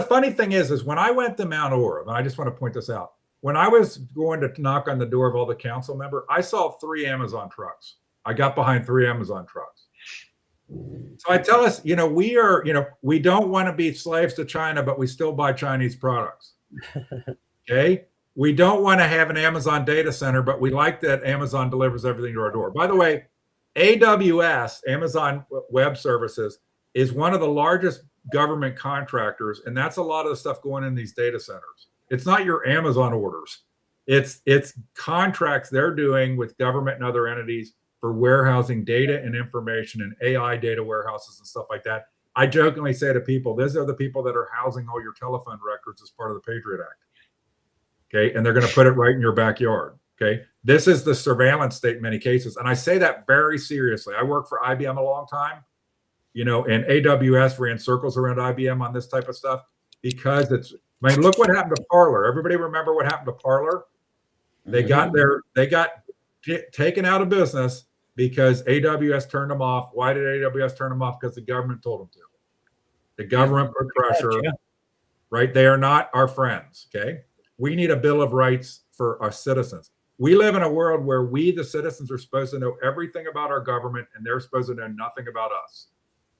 funny thing is when I went to Mount Orab, and I just want to point this out, when I was going to knock on the door of all the council members, I saw 3 Amazon trucks. I got behind 3 Amazon trucks. So I tell us, we don't want to be slaves to China, but we still buy Chinese products. Okay. We don't want to have an Amazon data center, but we like that Amazon delivers everything to our door. By the way, AWS, Amazon Web Services, is one of the largest government contractors, and that's a lot of the stuff going in these data centers. It's not your Amazon orders. It's contracts they're doing with government and other entities for warehousing data and information and AI data warehouses and stuff like that. I jokingly say to people, these are the people that are housing all your telephone records as part of the Patriot Act. Okay. And they're going to put it right in your backyard. Okay. This is the surveillance state in many cases. And I say that very seriously. I worked for IBM a long time, and AWS ran circles around IBM on this type of stuff because look what happened to Parler. Everybody remember what happened to Parler? They got taken out of business because AWS turned them off. Why did AWS turn them off? Because the government told them to. The government put pressure, right? They are not our friends, okay? We need a Bill of Rights for our citizens. We live in a world where we, the citizens, are supposed to know everything about our government, and they're supposed to know nothing about us.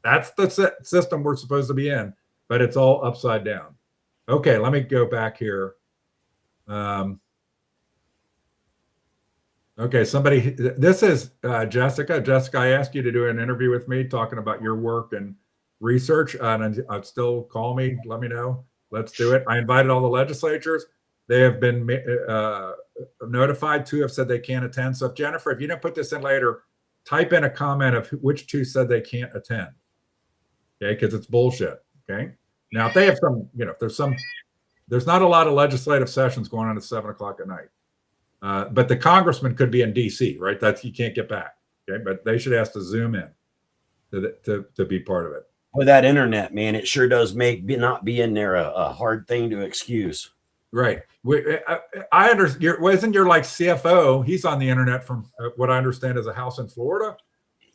That's the system we're supposed to be in, but it's all upside down. Okay, let me go back here. Okay, this is Jessica. Jessica, I asked you to do an interview with me talking about your work and research, and I'd still call me, let me know. Let's do it. I invited all the legislatures. They have been notified. 2 have said they can't attend. So Jennifer, if you don't put this in later, type in a comment of which 2 said they can't attend. Okay, because it's bullshit. Okay. Now, if they have some, there's not a lot of legislative sessions going on at 7 o'clock at night. But the congressman could be in DC, right? You can't get back. Okay, but they should ask to Zoom in to be part of it. With that internet, man, it sure does make not being there a hard thing to excuse. Right. I understand. Wasn't your CFO? He's on the internet from what I understand is a house in Florida.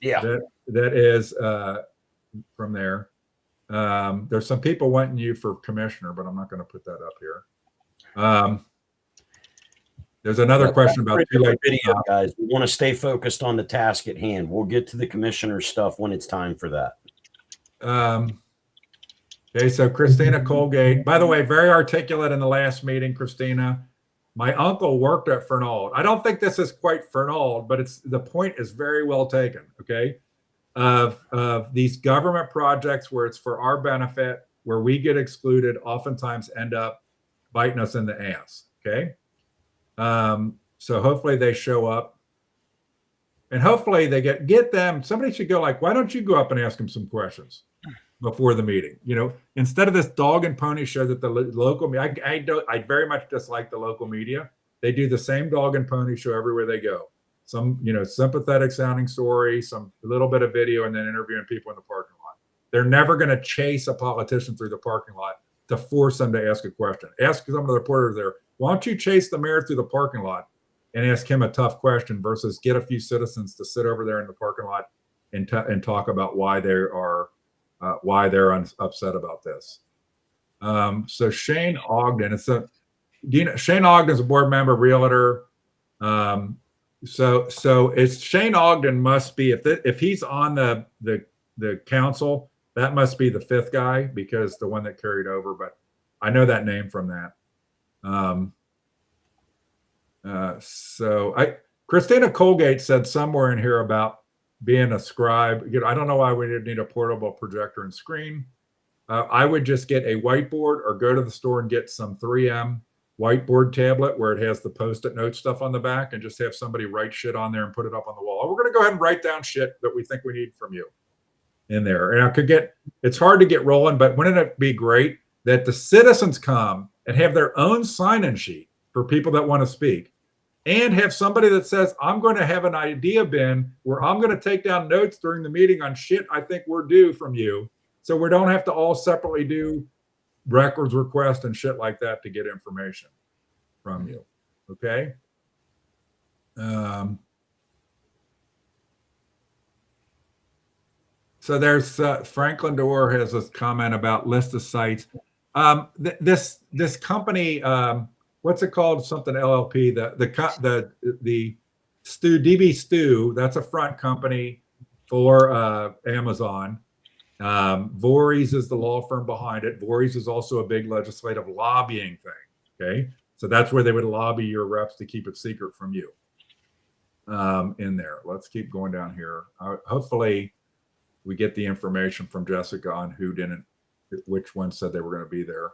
Yeah. That is from there. There's some people wanting you for commissioner, but I'm not going to put that up here. There's another question about video, guys. We want to stay focused on the task at hand. We'll get to the commissioner stuff when it's time for that. Okay, so Christina Colgate, by the way, very articulate in the last meeting, Christina. My uncle worked at Fernald. I don't think this is quite Fernald, but the point is very well taken, okay? Of these government projects where it's for our benefit, where we get excluded, oftentimes end up biting us in the ass, okay? So hopefully they show up, and hopefully they get them. Somebody should go why don't you go up and ask them some questions before the meeting? Instead of this dog and pony show that the local media, I very much dislike the local media. They do the same dog and pony show everywhere they go. Some, sympathetic sounding story, some little bit of video, and then interviewing people in the parking lot. They're never going to chase a politician through the parking lot to force them to ask a question. Ask some of the reporters there, why don't you chase the mayor through the parking lot and ask him a tough question versus get a few citizens to sit over there in the parking lot and talk about why they're upset about this. So Shane Ogden, Shane Ogden's a board member, realtor. So it's Shane Ogden must be, if he's on the council, that must be the 5th guy, because the one that carried over, but I know that name from that. Christina Colgate said somewhere in here about being a scribe. I don't know why we need a portable projector and screen. I would just get a whiteboard or go to the store and get some 3M whiteboard tablet where it has the Post-it note stuff on the back, and just have somebody write shit on there and put it up on the wall. We're going to go ahead and write down shit that we think we need from you in there. And it's hard to get rolling, but wouldn't it be great that the citizens come and have their own sign-in sheet for people that want to speak, and have somebody that says, I'm going to have an idea bin where I'm going to take down notes during the meeting on shit I think we're due from you, so we don't have to all separately do records requests and shit like that to get information from you. Okay. So there's Franklin Dorr has a comment about list of sites. This company, what's it called? Something LLP. The DB Stew. That's a front company for Amazon. Voorhees is the law firm behind it. Voorhees is also a big legislative lobbying thing. Okay, so that's where they would lobby your reps to keep it secret from you. In there. Let's keep going down here. Hopefully, we get the information from Jessica on who didn't which one said they were going to be there.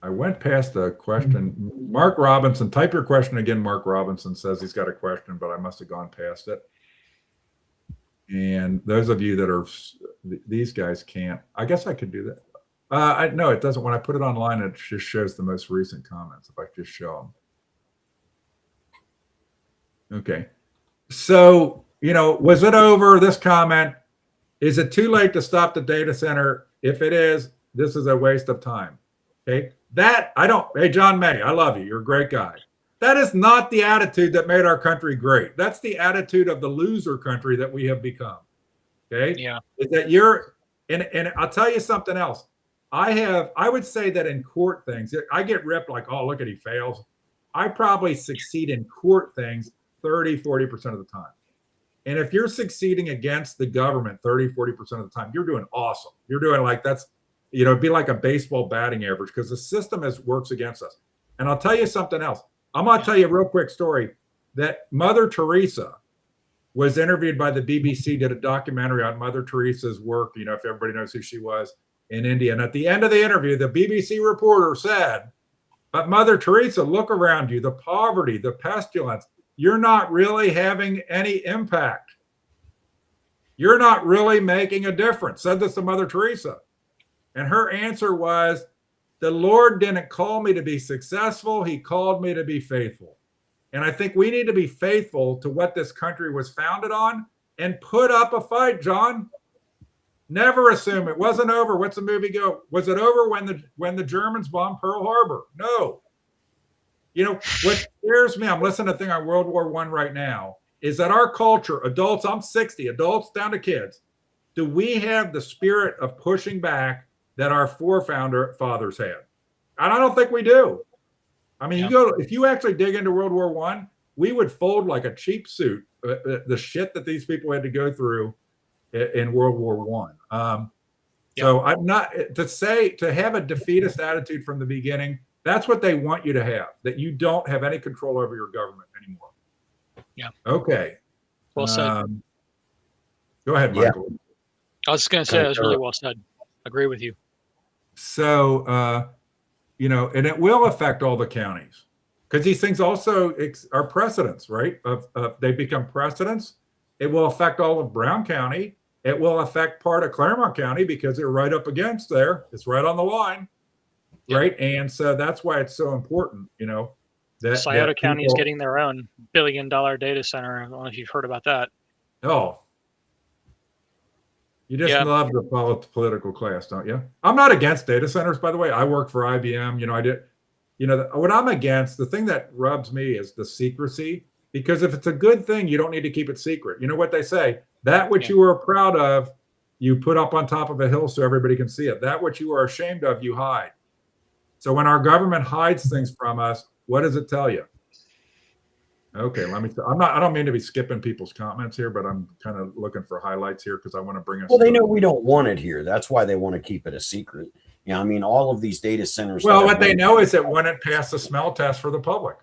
I went past the question. Mark Robinson, type your question again. Mark Robinson says he's got a question, but I must have gone past it. And those of you that are, these guys can't, I guess I could do that. No, it doesn't. When I put it online, it just shows the most recent comments. If I just show them. Okay. So, was it over, this comment? Is it too late to stop the data center? If it is, this is a waste of time. Okay. Hey, John May, I love you. You're a great guy. That is not the attitude that made our country great. That's the attitude of the loser country that we have become. Okay. Yeah. Is that and I'll tell you something else. I would say that in court things, I get ripped like, oh, look at, he fails. I probably succeed in court things 30, 40% of the time. And if you're succeeding against the government 30, 40% of the time, you're doing awesome. You're doing like, that's, it'd be like a baseball batting average, because the system works against us. And I'll tell you something else. I'm going to tell you a real quick story that Mother Teresa was interviewed by the BBC, did a documentary on Mother Teresa's work, if everybody knows who she was, in India. And at the end of the interview, the BBC reporter said, but Mother Teresa, look around you, the poverty, the pestilence, you're not really having any impact. You're not really making a difference, said this to Mother Teresa. And her answer was, the Lord didn't call me to be successful. He called me to be faithful. And I think we need to be faithful to what this country was founded on and put up a fight, John. Never assume it wasn't over. What's the movie go? Was it over when the Germans bombed Pearl Harbor? No. What scares me, I'm listening to a thing on World War I right now, is that our culture, adults, I'm 60, adults down to kids, do we have the spirit of pushing back that our fathers had? And I don't think we do. I mean, if you actually dig into World War I, we would fold like a cheap suit, the shit that these people had to go through in World War I. So I'm not to have a defeatist attitude from the beginning. That's what they want you to have, that you don't have any control over your government anymore. Yeah. Okay. Well said. Go ahead, Michael. Yeah. I was just going to say, that was really well said. Agree with you. So, and it will affect all the counties, because these things also are precedents, right? They become precedents. It will affect all of Brown County. It will affect part of Claremont County, because they're right up against there. It's right on the line, right? And so that's why it's so important, that Scioto County is getting their own $1 billion data center. I don't know if you've heard about that. Oh, you just love the political class, don't you? I'm not against data centers, by the way. I work for IBM. I did, what I'm against, the thing that rubs me is the secrecy, because if it's a good thing, you don't need to keep it secret. You know what they say? That which you are proud of, you put up on top of a hill so everybody can see it. That which you are ashamed of, you hide. So when our government hides things from us, what does it tell you? Okay, let me. I don't mean to be skipping people's comments here, but I'm kind of looking for highlights here because I want to bring us. Well, they know we don't want it here. That's why they want to keep it a secret. I mean, all of these data centers. Well, what they know is it wouldn't pass the smell test for the public.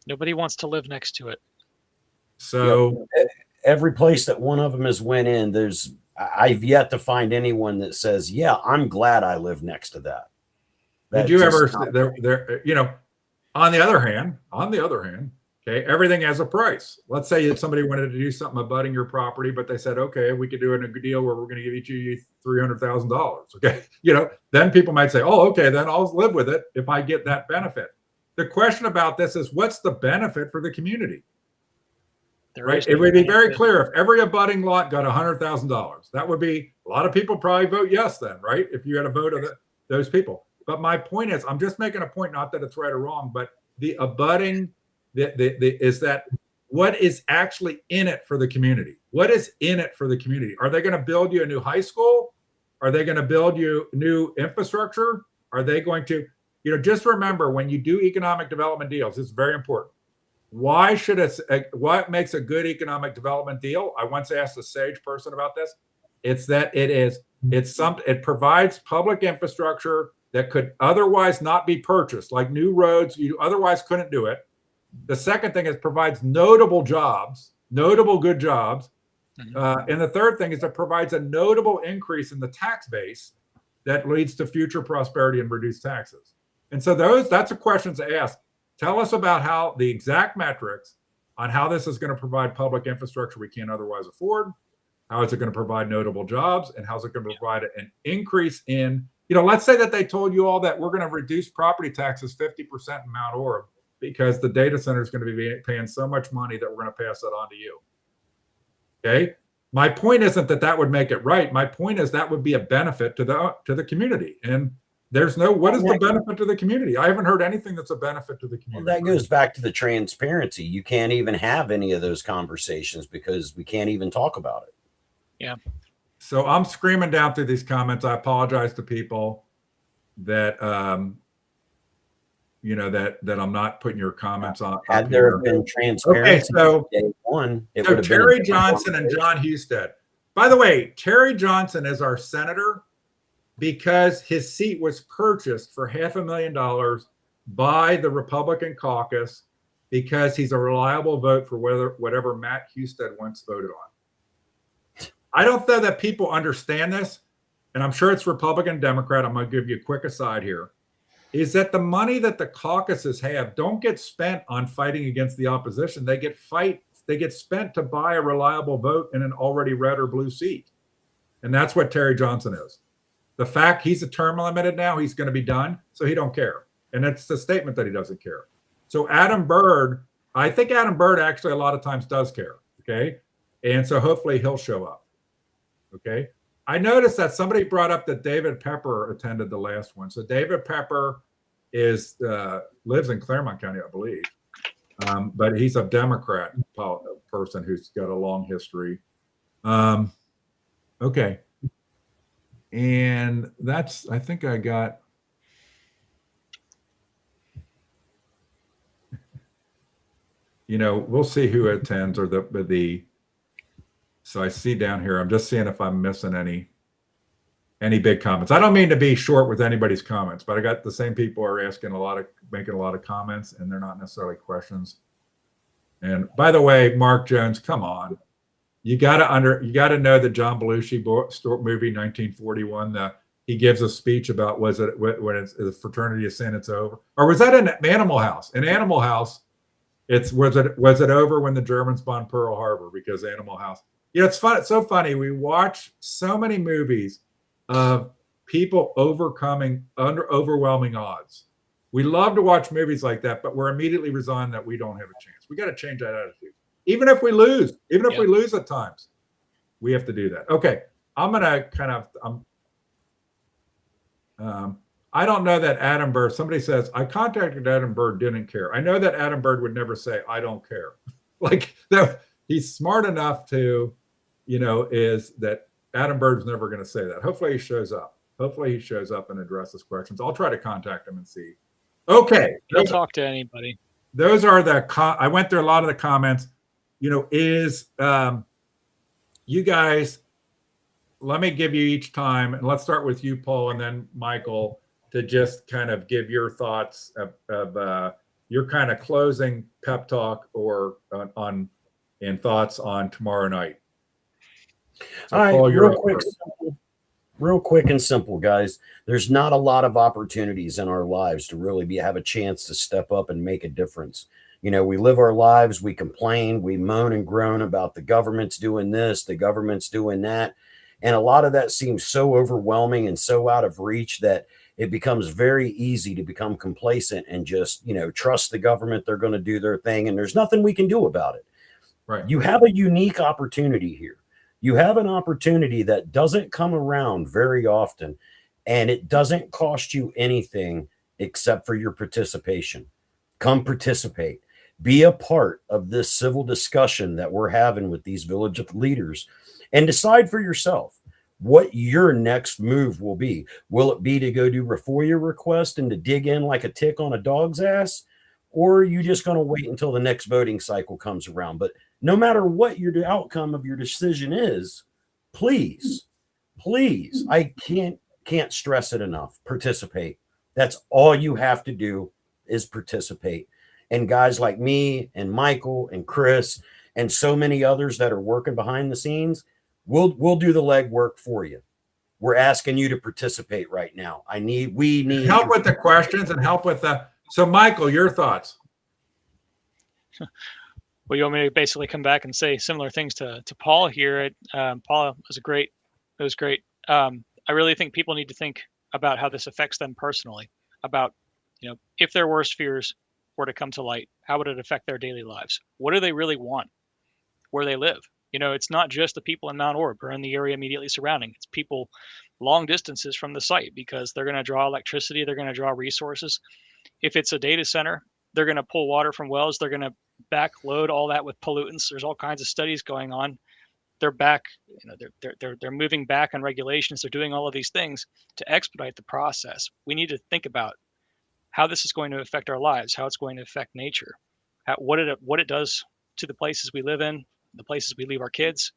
Nobody wants to live next to it. So every place that one of them has went in, I've yet to find anyone that says, "Yeah, I'm glad I live next to that." Did you ever? On the other hand. Okay, everything has a price. Let's say that somebody wanted to do something abutting your property, but they said, okay, we could do a deal where we're going to give you $300,000. Okay, then people might say, oh, okay, then I'll live with it if I get that benefit. The question about this is, what's the benefit for the community? Right? It would be very clear if every abutting lot got $100,000. That would be, a lot of people probably vote yes then, right? If you had a vote of those people. But my point is, I'm just making a point, not that it's right or wrong, but the abutting is that what is actually in it for the community? What is in it for the community? Are they going to build you a new high school? Are they going to build you new infrastructure? Are they going to, just remember when you do economic development deals, it's very important. What makes a good economic development deal? I once asked a sage person about this. It's that it provides public infrastructure that could otherwise not be purchased, like new roads. You otherwise couldn't do it. The second thing is provides notable good jobs. And the third thing is it provides a notable increase in the tax base that leads to future prosperity and reduced taxes. And so that's a question to ask. Tell us about how the exact metrics on how this is going to provide public infrastructure we can't otherwise afford. How is it going to provide notable jobs? And how's it going to provide an increase in, let's say that they told you all that we're going to reduce property taxes 50% in Mount Orab because the data center is going to be paying so much money that we're going to pass that on to you. Okay. My point isn't that would make it right. My point is that would be a benefit to the community. And there's what is the benefit to the community? I haven't heard anything that's a benefit to the community. Well, that goes back to the transparency. You can't even have any of those conversations because we can't even talk about it. Yeah. So I'm screaming down through these comments. I apologize to people that that I'm not putting your comments on. Had there been transparency, okay, day one, it so would have Terry been Johnson and John Husted. By the way, Terry Johnson is our senator because his seat was purchased for $500,000 by the Republican caucus because he's a reliable vote for whatever Matt Husted once voted on. I don't know that people understand this, and I'm sure it's Republican, Democrat. I'm going to give you a quick aside here. Is that the money that the caucuses have don't get spent on fighting against the opposition. They get spent to buy a reliable vote in an already red or blue seat. And that's what Terry Johnson is. The fact he's a term limited now, he's going to be done, so he don't care. And it's the statement that he doesn't care. So Adam Byrd, I think Adam Byrd actually a lot of times does care, okay? And so hopefully he'll show up, okay? I noticed that somebody brought up that David Pepper attended the last one. So David Pepper lives in Claremont County, I believe, but he's a Democrat person who's got a long history. Okay, and I think I got. We'll see who attends or the. So I see down here, I'm just seeing if I'm missing any big comments. I don't mean to be short with anybody's comments, but I got the same people are making a lot of comments, and they're not necessarily questions. And by the way, Mark Jones, come on. You got to know the John Belushi movie 1941. He gives a speech about when it's the fraternity of sin, it's over, or was that in Animal House? In Animal House, was it over when the Germans bombed Pearl Harbor? Because Animal House. It's fun. It's so funny. We watch so many movies of people overcoming overwhelming odds. We love to watch movies like that, but we're immediately resigned that we don't have a chance. We got to change that attitude. Even if we lose, we lose at times, we have to do that. Okay. I'm going to kind of, I don't know that Adam Byrd, somebody says, I contacted Adam Byrd, didn't care. I know that Adam Byrd would never say, I don't care. Like that, he's smart enough to, is that Adam Byrd's never going to say that. Hopefully he shows up. And addresses questions. I'll try to contact him and see. Okay. He'll talk to anybody. Those are I went through a lot of the comments. You guys, let me give you each time, and let's start with you, Paul, and then Michael, to just kind of give your thoughts of your kind of closing pep talk or and thoughts on tomorrow night. So all right, Paul, real quick and simple, guys. There's not a lot of opportunities in our lives to really have a chance to step up and make a difference. We live our lives, we complain, we moan and groan about the government's doing this, the government's doing that. And a lot of that seems so overwhelming and so out of reach that it becomes very easy to become complacent and just, trust the government. They're going to do their thing and there's nothing we can do about it. Right. You have a unique opportunity here. You have an opportunity that doesn't come around very often, and it doesn't cost you anything except for your participation. Come participate. Be a part of this civil discussion that we're having with these village leaders and decide for yourself what your next move will be. Will it be to go do a FOIA request and to dig in like a tick on a dog's ass? Or are you just going to wait until the next voting cycle comes around? But no matter what the outcome of your decision is, please, I can't stress it enough. Participate. That's all you have to do is participate. And guys like me and Michael and Chris and so many others that are working behind the scenes, we'll do the legwork for you. We're asking you to participate right now. We need help with the questions and help with the. So, Michael, your thoughts? Well, you want me to basically come back and say similar things to Paul here? Paul, it was great. I really think people need to think about how this affects them personally. About, if their worst fears were to come to light, how would it affect their daily lives? What do they really want where they live? It's not just the people in Mount Orab or in the area immediately surrounding. It's people long distances from the site, because they're going to draw electricity, they're going to draw resources. If it's a data center, they're going to pull water from wells, they're going to backload all that with pollutants. There's all kinds of studies going on. They're back, they're moving back on regulations. They're doing all of these things to expedite the process. We need to think about how this is going to affect our lives, how it's going to affect nature, what it does to the places we live in, the places we leave our kids.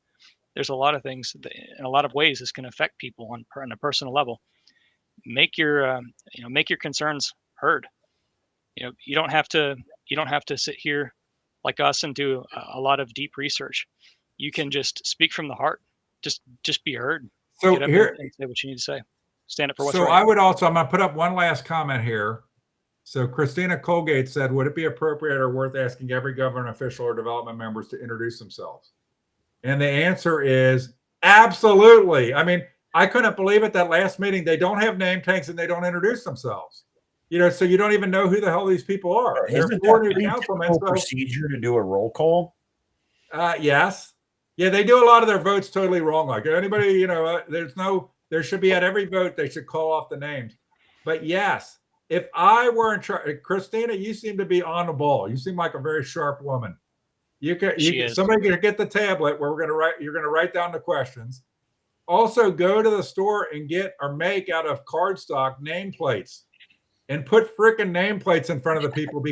There's a lot of things in a lot of ways this can affect people on a personal level. Make your concerns heard. You don't have to sit here like us and do a lot of deep research. You can just speak from the heart. Just be heard. So Get up here, and say what you need to say. Stand up for what's so right. I'm going to put up one last comment here. So Christina Colgate said, would it be appropriate or worth asking every government official or development members to introduce themselves? And the answer is absolutely. I mean, I couldn't believe it that last meeting, they don't have name tags and they don't introduce themselves. So you don't even know who the hell these people are. Isn't They're that new councilmen. typical procedure to do a roll call? Yes. Yeah, they do a lot of their votes totally wrong. Like anybody, there should be at every vote, they should call off the names. But yes, if I were in charge, Christina, you seem to be on the ball. You seem like a very sharp woman. Somebody can get the tablet where you're going to write down the questions. Also, go to the store and get or make out of cardstock nameplates and put freaking nameplates in front of the people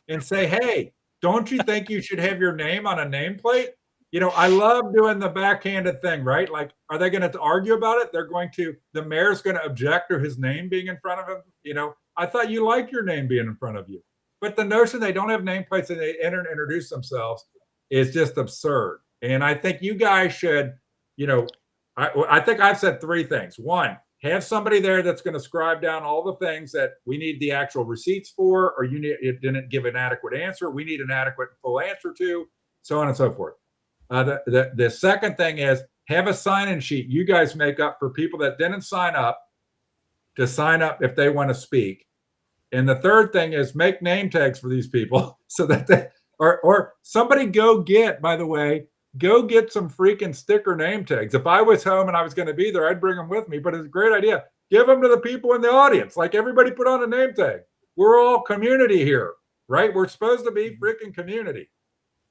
and say, hey, don't you think you should have your name on a nameplate? I love doing the backhanded thing, right? Like, are they going to argue about it? The mayor's going to object to his name being in front of him. I thought you liked your name being in front of you. But the notion they don't have nameplates and they enter and introduce themselves is just absurd. And I think you guys should, I think I've said three things. One, have somebody there that's going to scribe down all the things that we need the actual receipts for, or it didn't give an adequate answer. We need an adequate full answer to, so on and so forth. The second thing is have a sign-in sheet you guys make up for people that didn't sign up to sign up if they want to speak. And the third thing is make name tags for these people so that or somebody go get some freaking sticker name tags. If I was home and I was going to be there, I'd bring them with me, but it's a great idea. Give them to the people in the audience. Like everybody put on a name tag. We're all community here, right? We're supposed to be freaking community.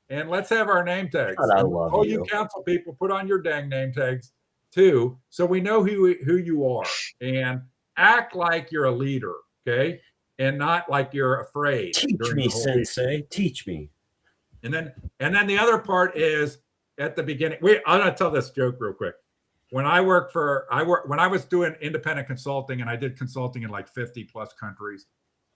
And let's have our name tags. God, I love all you. You council people, put on your dang name tags too, so we know who you are, and act like you're a leader, okay? And not like you're afraid. Teach me, Sensei. Teach me. And then the other part is at the beginning. I'm gonna tell this joke real quick. When I was doing independent consulting, and I did consulting in like 50 plus countries,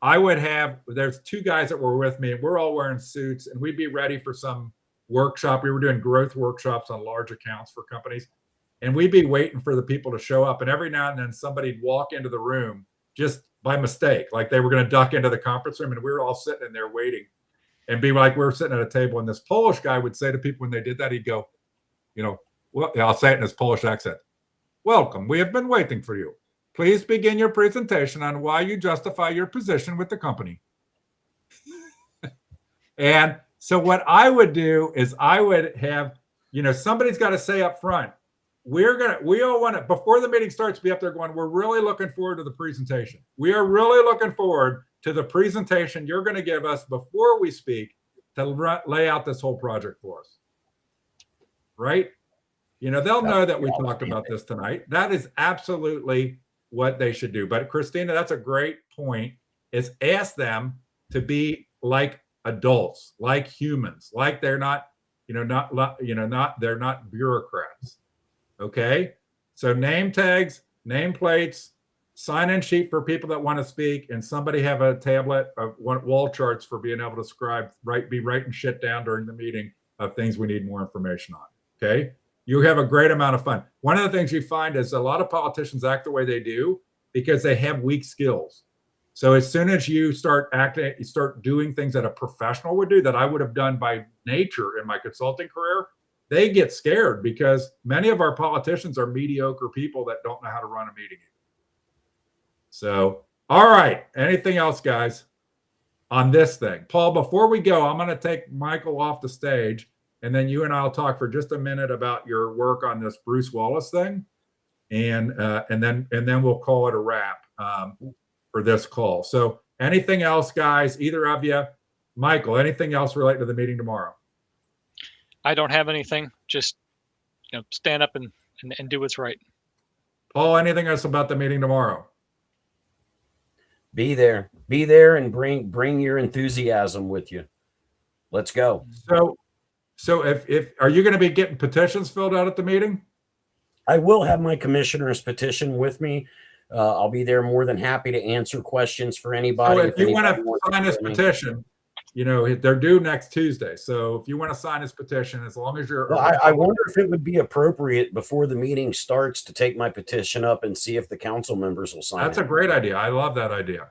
there's two guys that were with me, and we're all wearing suits, and we'd be ready for some workshop. We were doing growth workshops on large accounts for companies, and we'd be waiting for the people to show up. And every now and then somebody'd walk into the room just by mistake, like they were going to duck into the conference room, and we were all sitting in there waiting, and be like, we were sitting at a table, and this Polish guy would say to people when they did that, he'd go, well, I'll say it in his Polish accent. Welcome. We have been waiting for you. Please begin your presentation on why you justify your position with the company. And so what I would do is I would have, somebody's got to say up front, we all want to, before the meeting starts, be up there going, we're really looking forward to the presentation. We are really looking forward to the presentation you're going to give us before we speak to lay out this whole project for us. Right? They'll know that we talked about this tonight. That is absolutely what they should do. But Christina, that's a great point, is ask them to be like adults, like humans, like they're not, they're not bureaucrats. Okay. So name tags, nameplates, sign-in sheet for people that want to speak, and somebody have a tablet of wall charts for being able to scribe, be writing shit down during the meeting of things we need more information on. Okay. You have a great amount of fun. One of the things you find is a lot of politicians act the way they do because they have weak skills. So as soon as you start acting, you start doing things that a professional would do that I would have done by nature in my consulting career, they get scared because many of our politicians are mediocre people that don't know how to run a meeting. So, all right. Anything else, guys, on this thing? Paul, before we go, I'm going to take Michael off the stage, and then you and I'll talk for just a minute about your work on this Bruce Wallace thing, and then we'll call it a wrap for this call. So, anything else, guys? Either of you, Michael? Anything else related to the meeting tomorrow? I don't have anything. Just stand up and do what's right. Paul, anything else about the meeting tomorrow? Be there, and bring your enthusiasm with you. Let's go. So if are you going to be getting petitions filled out at the meeting? I will have my commissioner's petition with me. I'll be there more than happy to answer questions for anybody. So if you want to sign this petition, they're due next Tuesday. So if you want to sign this petition, as long as you're... Well, I wonder if it would be appropriate before the meeting starts to take my petition up and see if the council members will sign it. That's a great idea. I love that idea.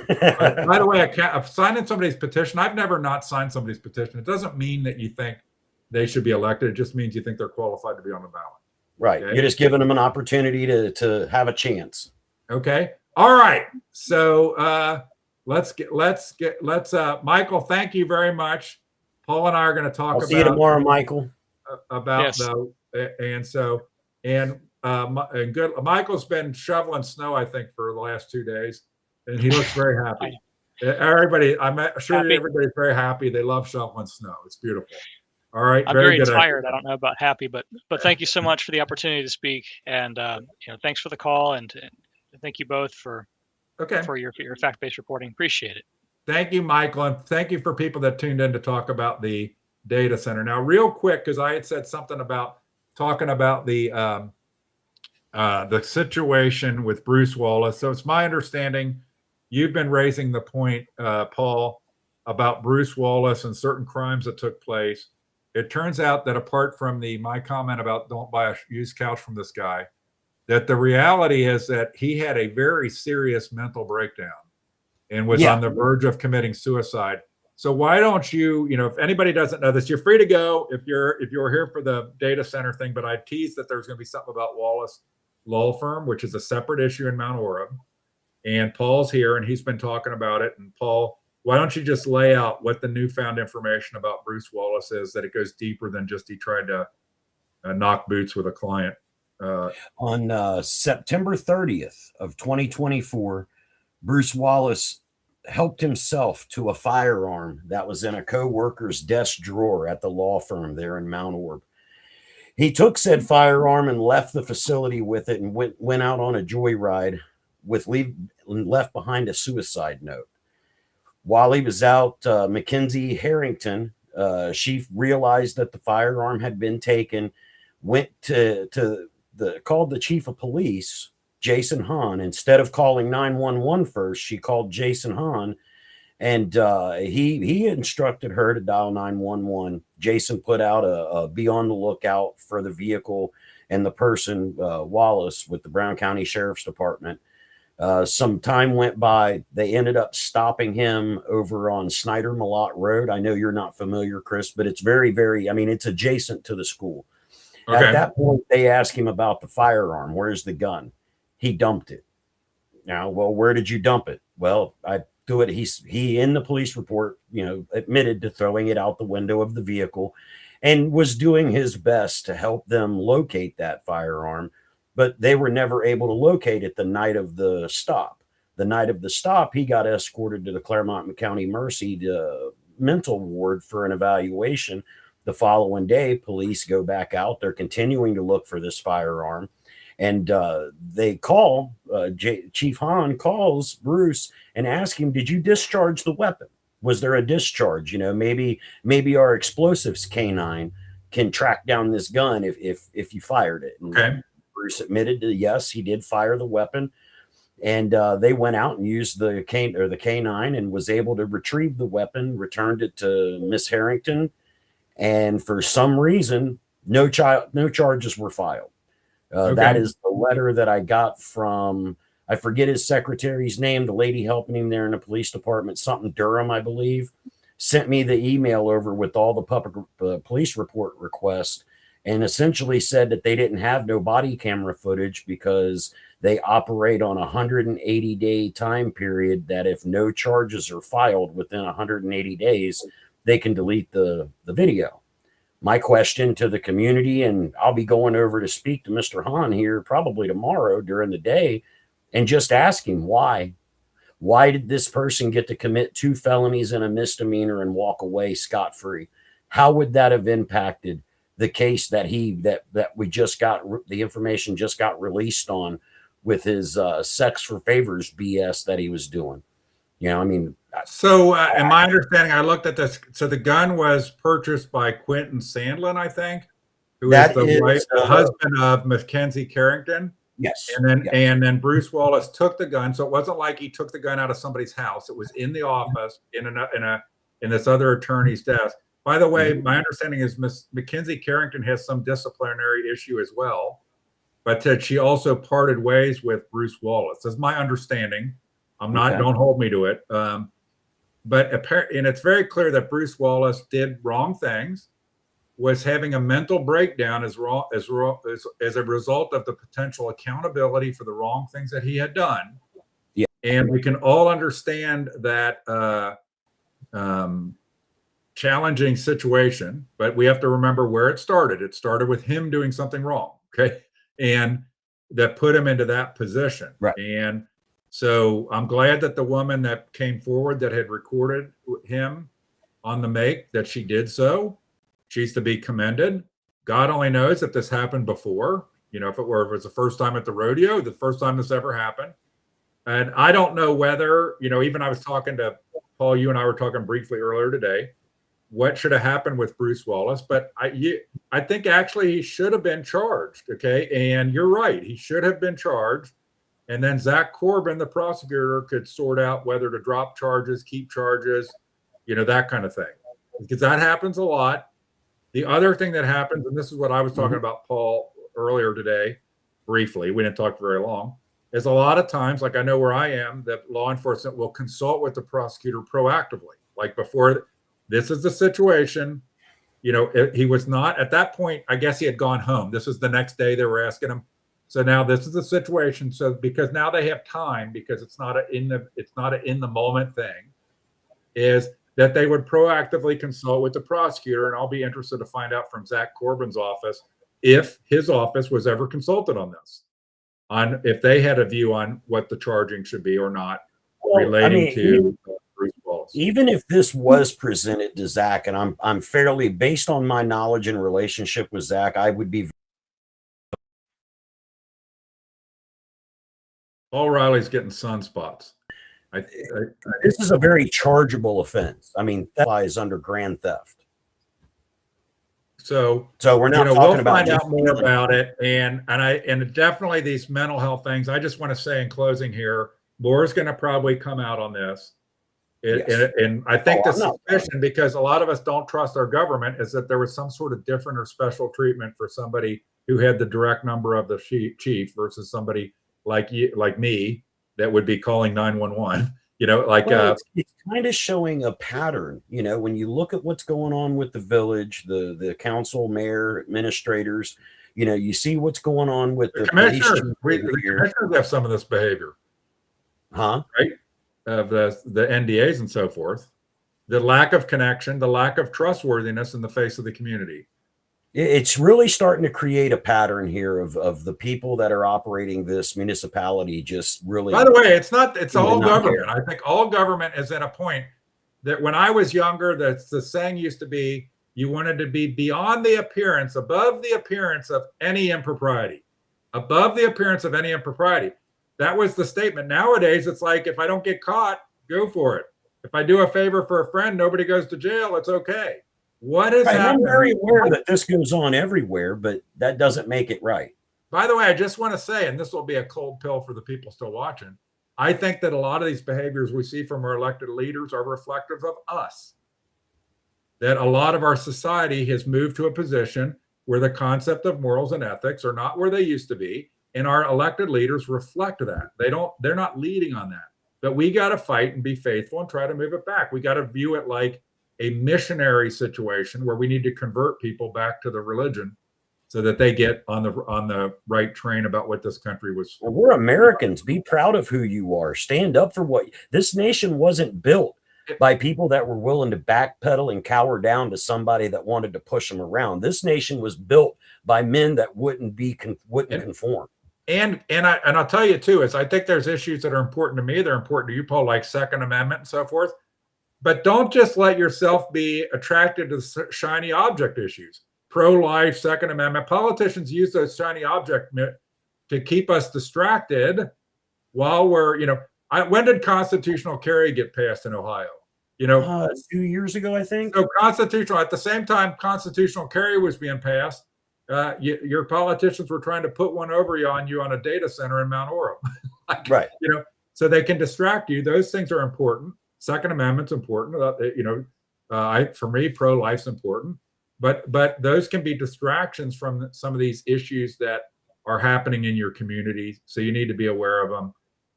By the way, signing somebody's petition, I've never not signed somebody's petition. It doesn't mean that you think they should be elected. It just means you think they're qualified to be on the ballot. Right. Okay? You're just giving them an opportunity to have a chance. Okay. All right. So let's Michael, thank you very much. Paul and I are going to talk about... See you tomorrow, Michael. About Michael's been shoveling snow, I think, for the last 2 days, and he looks very happy. Everybody, I'm sure everybody's very happy. They love shoveling snow. It's beautiful. All right. I'm very inspired. I don't know about happy, but thank you so much for the opportunity to speak, and thanks for the call, and thank you both for your fact-based reporting. Appreciate it. Thank you, Michael, and thank you for people that tuned in to talk about the data center. Now, real quick, because I had said something about talking about the situation with Bruce Wallace. So it's my understanding you've been raising the point, Paul, about Bruce Wallace and certain crimes that took place. It turns out that apart from my comment about don't buy a used couch from this guy, that the reality is that he had a very serious mental breakdown and was on the verge of committing suicide. So why don't you, if anybody doesn't know this, you're free to go if you're here for the data center thing, but I teased that there's going to be something about Wallace Law Firm, which is a separate issue in Mount Orab. And Paul's here and he's been talking about it. And Paul, why don't you just lay out what the newfound information about Bruce Wallace is, that it goes deeper than just he tried to knock boots with a client. On September 30th of 2024, Bruce Wallace helped himself to a firearm that was in a co-worker's desk drawer at the law firm there in Mount Orab. He took said firearm and left the facility with it and went out on a joyride left behind a suicide note. While he was out, Mackenzie Harrington, she realized that the firearm had been taken, went called the chief of police, Jason Hahn. Instead of calling 911 first, she called Jason Hahn, and he instructed her to dial 911. Jason put out a be on the lookout for the vehicle and the person, Wallace, with the Brown County Sheriff's Department. Some time went by. They ended up stopping him over on Snyder Malott Road. I know you're not familiar, Chris, but it's very, very, it's adjacent to the school. Okay. At that point, they asked him about the firearm. Where's the gun? He dumped it. Now, well, where did you dump it? Well, I threw it. He in the police report, admitted to throwing it out the window of the vehicle and was doing his best to help them locate that firearm. But they were never able to locate it the night of the stop. The night of the stop, he got escorted to the Claremont County Mercy mental ward for an evaluation. The following day, police go back out. They're continuing to look for this firearm. And they call, Chief Hahn calls Bruce and asks him, did you discharge the weapon? Was there a discharge? Maybe our explosives canine can track down this gun if you fired it. And okay. Bruce admitted to yes, he did fire the weapon, and they went out and used the canine and was able to retrieve the weapon, returned it to Miss Harrington, and for some reason, no charges were filed. That is the letter that I got from, I forget his secretary's name, the lady helping him there in the police department, something Durham, I believe, sent me the email over with all the public police report requests, and essentially said that they didn't have no body camera footage because they operate on a 180-day time period, that if no charges are filed within 180 days, they can delete the video. My question to the community, and I'll be going over to speak to Mr. Hahn here probably tomorrow during the day, and just ask him why. Why did this person get to commit 2 felonies and a misdemeanor and walk away scot-free? How would that have impacted the case that we just got, the information just got released on, with his sex for favors BS that he was doing? You know, I mean, so in my understanding, I looked at this. So the gun was purchased by Quentin Sandlin, I think, who is the husband of Mackenzie Carrington. Yes. And then Bruce Wallace took the gun. So it wasn't like he took the gun out of somebody's house. It was in the office in this other attorney's desk. By the way, my understanding is Miss Mackenzie Carrington has some disciplinary issue as well, but that she also parted ways with Bruce Wallace. That's my understanding. I'm not, don't hold me to it. But and it's very clear that Bruce Wallace did wrong things, was having a mental breakdown as a result of the potential accountability for the wrong things that he had done. Yeah. And we can all understand that challenging situation, but we have to remember where it started. It started with him doing something wrong. Okay. And that put him into that position. Right. And so I'm glad that the woman that came forward that had recorded him on the make, that she did so. She's to be commended. God only knows if this happened before, you know, if it was the first time at the rodeo, the first time this ever happened. And I don't know whether, you know, even I was talking to Paul, you and I were talking briefly earlier today, what should have happened with Bruce Wallace, but I think actually he should have been charged. Okay. And you're right. He should have been charged. And then Zach Corbin, the prosecutor, could sort out whether to drop charges, keep charges, you know, that kind of thing, because that happens a lot. The other thing that happens, and this is what I was talking about, Paul, earlier today, briefly, we didn't talk very long, is a lot of times, like I know where I am, that law enforcement will consult with the prosecutor proactively. Like before, this is the situation, you know, he was not, at that point, I guess he had gone home. This was the next day they were asking him. So now this is the situation. So because now they have time, because it's not in the moment thing, is that they would proactively consult with the prosecutor. And I'll be interested to find out from Zach Corbin's office if his office was ever consulted on this, on if they had a view on what the charging should be or not, relating to Bruce Wallace. Even if this was presented to Zach, and I'm fairly, based on my knowledge and relationship with Zach, I would be. Paul Riley's getting sunspots. This is a very chargeable offense. I mean, that lies under grand theft. So we're not talking we'll about find out more about it, and definitely these mental health things. I just want to say in closing here, more is going to probably come out on this. And I think the suspicion, because a lot of us don't trust our government, is that there was some sort of different or special treatment for somebody who had the direct number of the chief versus somebody like me that would be calling 911. You know, like it's kind of showing a pattern. You know, when you look at what's going on with the village, the council, mayor, administrators, you know, you see what's going on with the commissioners. The commissioners have some of this behavior, right? Of the NDAs and so forth. The lack of connection, the lack of trustworthiness in the face of the community. It's really starting to create a pattern here of the people that are operating this municipality just really. By the way, it's all government. I think all government is at a point that when I was younger, the saying used to be, you wanted to be beyond the appearance, above the appearance of any impropriety. Above the appearance of any impropriety. That was the statement. Nowadays, it's like, if I don't get caught, go for it. If I do a favor for a friend, nobody goes to jail. It's okay. What is happening? I'm very aware that this goes on everywhere, but that doesn't make it right. By the way, I just want to say, and this will be a cold pill for the people still watching, I think that a lot of these behaviors we see from our elected leaders are reflective of us. that a lot of our society has moved to a position where the concept of morals and ethics are not where they used to be, and our elected leaders reflect that. They're not leading on that. But we got to fight and be faithful and try to move it back. We got to view it like a missionary situation where we need to convert people back to the religion so that they get on the right train about what this country was. Well, we're Americans. Be proud of who you are. Stand up for what this nation wasn't built by people that were willing to backpedal and cower down to somebody that wanted to push them around. This nation was built by men that wouldn't conform. And I'll tell you too, is I think there's issues that are important to me. They're important to you, Paul, like Second Amendment and so forth. But don't just let yourself be attracted to shiny object issues. Pro-life, Second Amendment. Politicians use those shiny objects to keep us distracted while we're, when did constitutional carry get passed in Ohio? 2 years ago, I think. So at the same time constitutional carry was being passed, your politicians were trying to put one over on you on a data center in Mount Orab. Right. So they can distract you. Those things are important. Second Amendment's important. For me, pro-life's important. But those can be distractions from some of these issues that are happening in your community. So you need to be aware of them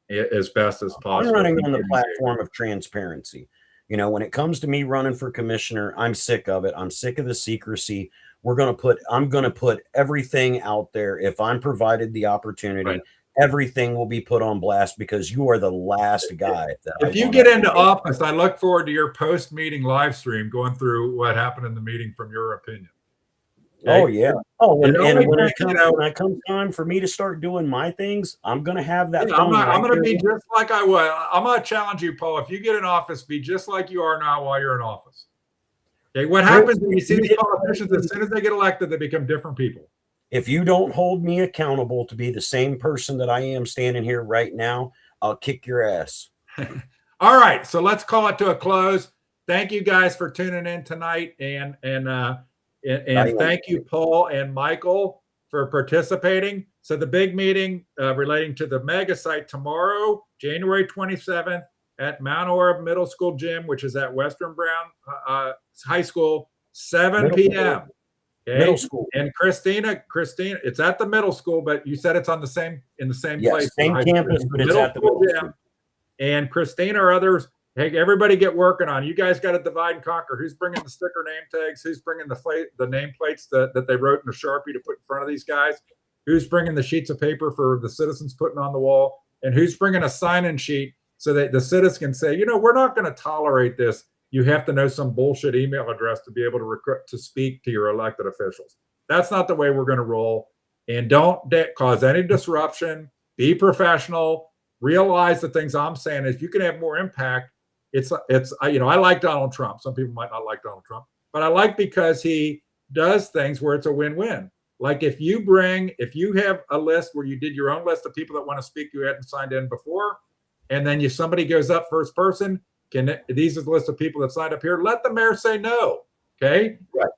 as best as possible. I'm running on the platform of transparency. When it comes to me running for commissioner, I'm sick of it. I'm sick of the secrecy. I'm going to put everything out there. If I'm provided the opportunity, right, everything will be put on blast because you are the last guy. If you get into office, I look forward to your post-meeting live stream going through what happened in the meeting from your opinion. Okay? Oh, yeah. Oh, when it comes time for me to start doing my things, I'm going to have that. I'm going to be just like I was. I'm going to challenge you, Paul. If you get in office, be just like you are now while you're in office. Okay, what happens when you see these politicians, as soon as they get elected, they become different people. If you don't hold me accountable to be the same person that I am standing here right now, I'll kick your ass. All right, so let's call it to a close. Thank you guys for tuning in tonight, and thank you, Paul and Michael, for participating. So the big meeting relating to the mega site tomorrow, January 27th, at Mount Orab Middle School Gym, which is at Western Brown High School, 7 p.m. Okay? Middle school. And Christina, it's at the middle school, but you said it's in the same place. Same campus, but it's at the middle school. And Christina or others, hey, everybody get working on. You guys got to divide and conquer. Who's bringing the sticker name tags? Who's bringing the name plates that they wrote in a Sharpie to put in front of these guys? Who's bringing the sheets of paper for the citizens putting on the wall? And who's bringing a sign-in sheet so that the citizens can say, we're not going to tolerate this. You have to know some bullshit email address to be able to speak to your elected officials. That's not the way we're going to roll. And don't cause any disruption. Be professional. Realize the things I'm saying is you can have more impact. I like Donald Trump. Some people might not like Donald Trump, but I like because he does things where it's a win-win. Like if you have a list where you did your own list of people that want to speak, you hadn't signed in before, and then somebody goes up first person. These are the list of people that signed up here. Let the mayor say no. Okay. Right.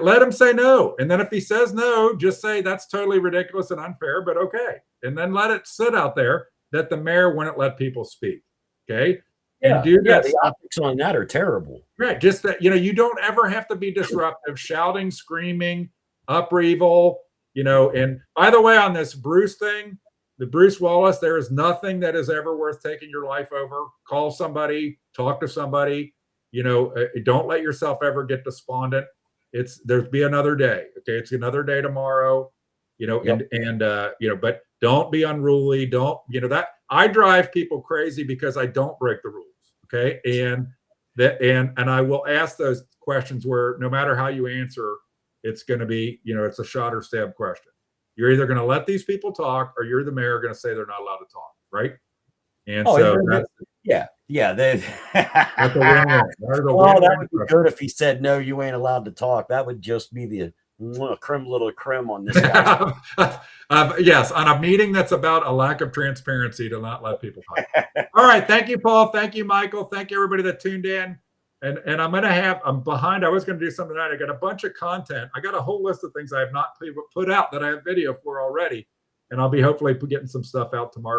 Let him say no. And then if he says no, just say that's totally ridiculous and unfair, but okay. And then let it sit out there that the mayor wouldn't let people speak. Okay. Yeah. And do that. The optics on that are terrible. Right. Just that, you don't ever have to be disruptive, shouting, screaming, upheaval, and by the way, on this Bruce thing, the Bruce Wallace, there is nothing that is ever worth taking your life over. Call somebody, talk to somebody, don't let yourself ever get despondent. There'll be another day. Okay. It's another day tomorrow, yep. But don't be unruly. Don't, that I drive people crazy because I don't break the rules. Okay. And I will ask those questions where no matter how you answer, it's going to be, it's a shot or stab question. You're either going to let these people talk or you're the mayor going to say they're not allowed to talk, right? And that's a win-win. That would be good if he said, no, you ain't allowed to talk. That would just be the creme little creme on this guy. Yes, on a meeting that's about a lack of transparency to not let people talk. All right. Thank you, Paul. Thank you, Michael. Thank you, everybody that tuned in. And I'm behind. I was going to do something tonight. I got a bunch of content. I got a whole list of things I have not put out that I have video for already. And I'll be hopefully getting some stuff out tomorrow.